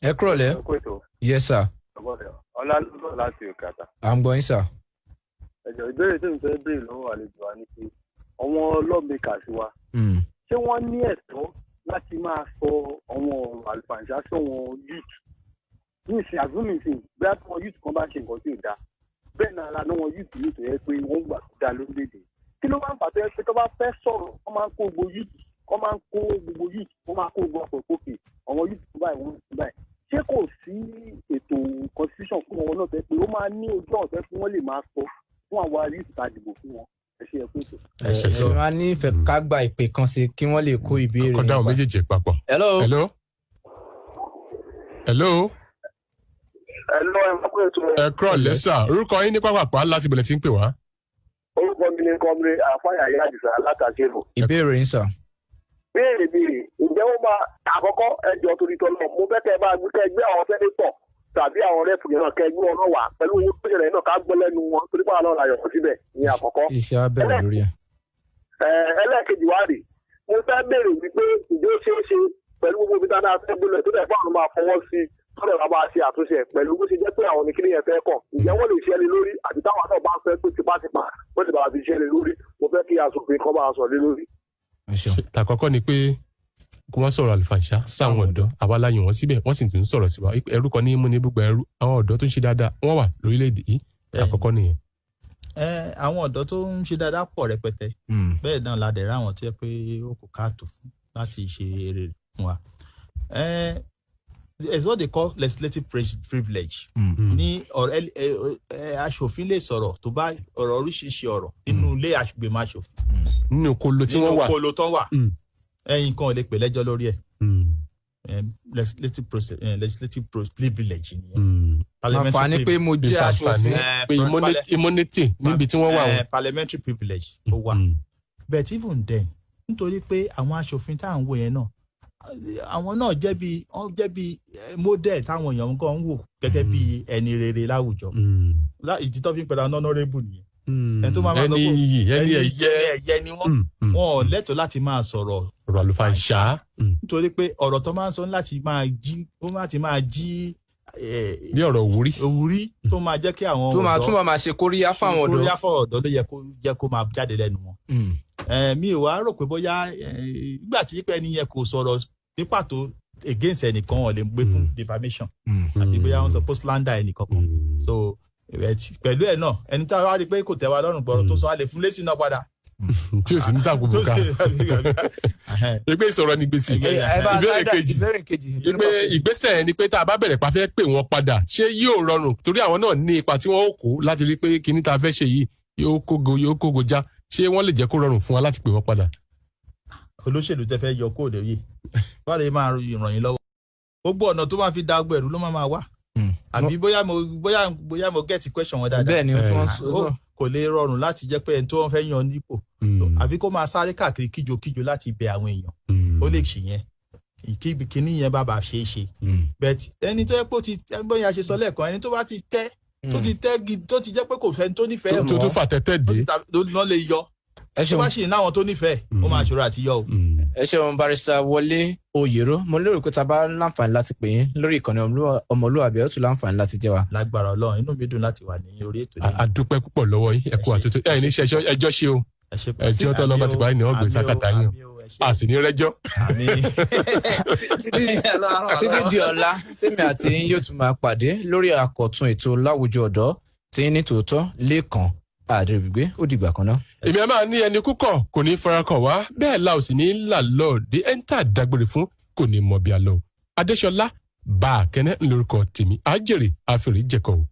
ẹ kúrọ̀lẹ́. yes sir. ọlá ló láti òkè àtà. à ń gbọ́ yín sà. ẹ̀jọ̀ ìbéèrè tí mo fẹ́ béèrè lọ́wọ́ àlejò wa ni pé àwọn lawmakers wa ṣé wọ́n ní ẹ̀tọ́ láti máa sọ àwọn ọ̀rọ̀ àlùfàǹṣá sí àwọn youth ní ìsìn àzúmì ìsìn bẹ́ẹ̀ tí wọ́n youth kan bá ṣe nǹkan tí ò dáa bẹ́ẹ̀ náà la ní wọn youth yìí tó yẹ pé wọ́n gbà tó dáa lórílẹ̀‐èdè kí ló máa ń fàtọ́ yẹ pé tó bá fẹ́ sọ̀rọ̀ wọ́n máa ń kó gbogbo youth wọ́n máa ń kó gbogbo ọ̀pọ̀ òkè àwọn youth tó báyìí wọ́n ti báyìí ṣé kò sí ètò constitution fún wọn náà tẹ́ pé ó máa ní ojú ọ̀tẹ́ fún wọn lè máa sọ fún àwọn youth tá a dìbò fún wọn ẹ ṣe ẹ̀kọ́ ètò. ẹ máa ní ìfẹ́ ká gba ìpè kan sí kí wọ́n lè kó ìbéèrè. kọ́dá àwọn méjèèjì papọ̀. hello. ẹ kúrọ̀ lẹ́sà orúkọ yín ní pápápá láti bẹ̀rẹ̀ tí ń pè wá. orúkọ mi ni kọ́mire àfáyà yá àdìsá látàkérò. ìbéèrè yín sà. béèrè ǹjẹ́ ó máa àkọ́kọ́ ẹjọ́ torí tọ́lọ́ mo fẹ́ kẹ́ ẹ máa gbé àwọn sẹ́nétọ̀ tàbí àwọn rẹ́pù yẹn náà kẹ́ ẹ gbé wọn náà wà pẹ̀lú owó tó ṣẹlẹ̀ náà ká gbọ́ lẹ́nu wọn torí pàrọ̀ náà láyọ̀ síbẹ̀ ní àkọ́kọ́. iṣẹ́ abẹ́rẹ́ lórí ẹ̀. ẹlẹ́ẹ̀kejì wá rè mo fẹ́ béèrè wípé ìjọ ṣeé ṣe pẹ̀lú gbogbo ibi dáadáa fẹ́ gbé lọ tó dẹ̀ fáwọn máa fọwọ́ sí tọ́lẹ̀ bá máa ṣe àtúnṣe pẹ̀lú bó ṣe jẹ́ pé àwọn oníkíní yẹn fẹ́ kọ̀ ǹjẹ́ wọ́n lè ṣẹlẹ̀ lórí àti táwọn náà bá fẹ́ pé tipátipá wọ́n ti bá fi ṣẹlẹ̀ lórí mo fẹ́ kí aṣòfin kan bá sọ lé lórí. tàkọ́kọ́ ni pé kí wọ́n sọ̀rọ̀ àlùfàǹṣá sáwọn ọ̀dọ́ àwa la yàn wọ́n síbẹ̀ wọ́n sì tún sọ̀rọ̀ sí wa ẹrú kan ní múni gbogbo ẹrú àwọn ọ̀dọ́ tó ń ṣe dáadáa wọ́n wà lórílẹ̀‐èdè yìí àkọ́kọ́ nìyẹn. àwọn ọ̀dọ́ tó ń ṣe dáadáa pọ̀ rẹpẹtẹ bẹ́ẹ̀ náà la dẹ̀ ráwọn tó yẹ pé ó kò káàtó fún láti ṣe eré fún wa. it's what they call legislative privilege. ní aṣòfin lè sọ̀rọ̀ tó bá ọ̀rọ̀ oríṣiríṣi ọ̀rọ̀ nínú ilé àgbèmọ̀ aṣòfin. nínú kolo tí wọ́n wà nínú kolo tó wà ẹ̀yin kan ò lè pè lẹ́jọ́ lórí ẹ̀ legislative privilege nìyẹn àǹfààní pé mo jẹ́ aṣòfin pé immunity níbi tí wọ́n wà wọn. parliamentary privilege ó wà but even then nítorí pé àwọn aṣòfin tá à ń wò yẹn náà àwọn náà jẹ́ bí model táwọn èèyàn gan ń wò gẹ́gẹ́ bí ẹni rere láwùjọ ìdí tó fi ń pẹ̀lú honourable nìyẹn ẹni tó máa ń lọ ẹni ẹ̀yẹ ni wọ́n ò lẹ́tọ̀ọ́ láti máa sọ̀rọ̀ ọ̀rọ̀ àlùfàǹṣá nítorí pé ọ̀rọ̀ tó máa ń sọ láti máa jí bí ọ̀rọ̀ òwúrí tó máa jẹ́ kí àwọn ọ̀dọ́ tó máa ṣe kóríyá fáwọn ọ̀dọ́ kóríyá fáwọn ọ̀dọ́ ló yẹ kó jẹ́ kó máa jáde lẹ́nu wọn. Mi ò wá rò pé bóyá nígbà tí pé ẹni yẹn kò sọ̀rọ̀ ní pàtó against ẹnìkan wọn lè gbé fún defamation àbí bóyá wọn sọ pé slander ẹnìkan kan so pẹ̀lú ẹ̀ náà ẹni tí a wá rí pé kò tẹ́ wa lọ́rùn gbọ́rọ̀ tó sọ wá lè fún lésì náà padà. tí o sì ní tàkùn bùkà ìgbé ìsọ̀rọ̀ ní gbèsè ìbéèrè kejì ìgbésẹ̀ ni pé tá a bá bẹ̀rẹ̀ pa fẹ́ pè wọ́n padà ṣé yóò rọrùn torí àwọn náà ní ipa tí wọ́n ó kó láti rí pé kíní tá a fẹ́ ṣe yìí yóò kógo já ṣé wọ́n lè jẹ́ kó rọrùn fún wa láti pè wọ́n padà. olóṣèlú tẹ́ fẹ́ yọ kóòdù yìí wọ́n lè máa ràn yín lọ́wọ́ gbogbo ọ̀nà tó máa fi da ọgbẹ̀rú ló máa wá àbí bóyá mo get question wọn dáadáa bẹ́ẹ̀ ni wọ́n sọ kò lè rọrùn láti jẹ́ pé ẹni tó wọ́n fẹ́ yan nípò àbí kó máa sáré káàkiri kíjokíjo láti bẹ àwọn èèyàn ó lè ṣì yẹn kíní yẹn bá ṣe é ṣe bẹ́ẹ̀ ẹni tó yẹ pé ó ti bóyá ṣe sọ lẹ́ẹ̀kan ẹni tó bá ti tẹ́ tó ti jẹ́ pé kò fẹ́ tó nífẹ̀ẹ́ tó tún fà tẹ́tẹ́ dé lọ́ lè yọ tó bá ṣì ní àwọn tó nífẹ̀ẹ́ ó máa ṣòro àti yọ o. ẹ ṣeun barrister Wọlé Oyèrò mo lérò pé tá a bá láǹfààní láti pè yín lórí ìkànnì ọmọlúwàbí ẹ ó tún láǹfààní láti jẹ́ wa. lágbára Ọlọ́run inú mi dùn láti wà ní orí ètò yìí. a dúpẹ́ púpọ̀ lọ́wọ́ yín ẹ kú àtúntò ẹ ní ṣe ẹjọ́ ṣe o ẹjọ́ tó lọ́ba ti parí ni wọ́n gbé sákàtà yín o a sì ní rẹ́jọ́. títí di ọ̀la tèmi àti yín yóò tún máa pàdé lórí àkọ̀tun ètò láwùjọ ọ̀dọ́ tí ní tòótọ́ lẹ́ẹ̀kan àdèrègbè ó dìgbà kan náà. èmi a máa ní ẹni kúkọ̀ kò ní farakàn wá bẹ́ẹ̀ la ò sì ní là lọ́ọ̀dẹ ẹ̀ńtà dágbére fún kò ní mọ̀ bí a lọ. Adéṣọlá bá a kẹ́nẹ́ ńlórúkọ tèmi àjèrè àfẹ́rẹ́ jẹ̀kọ̀ o.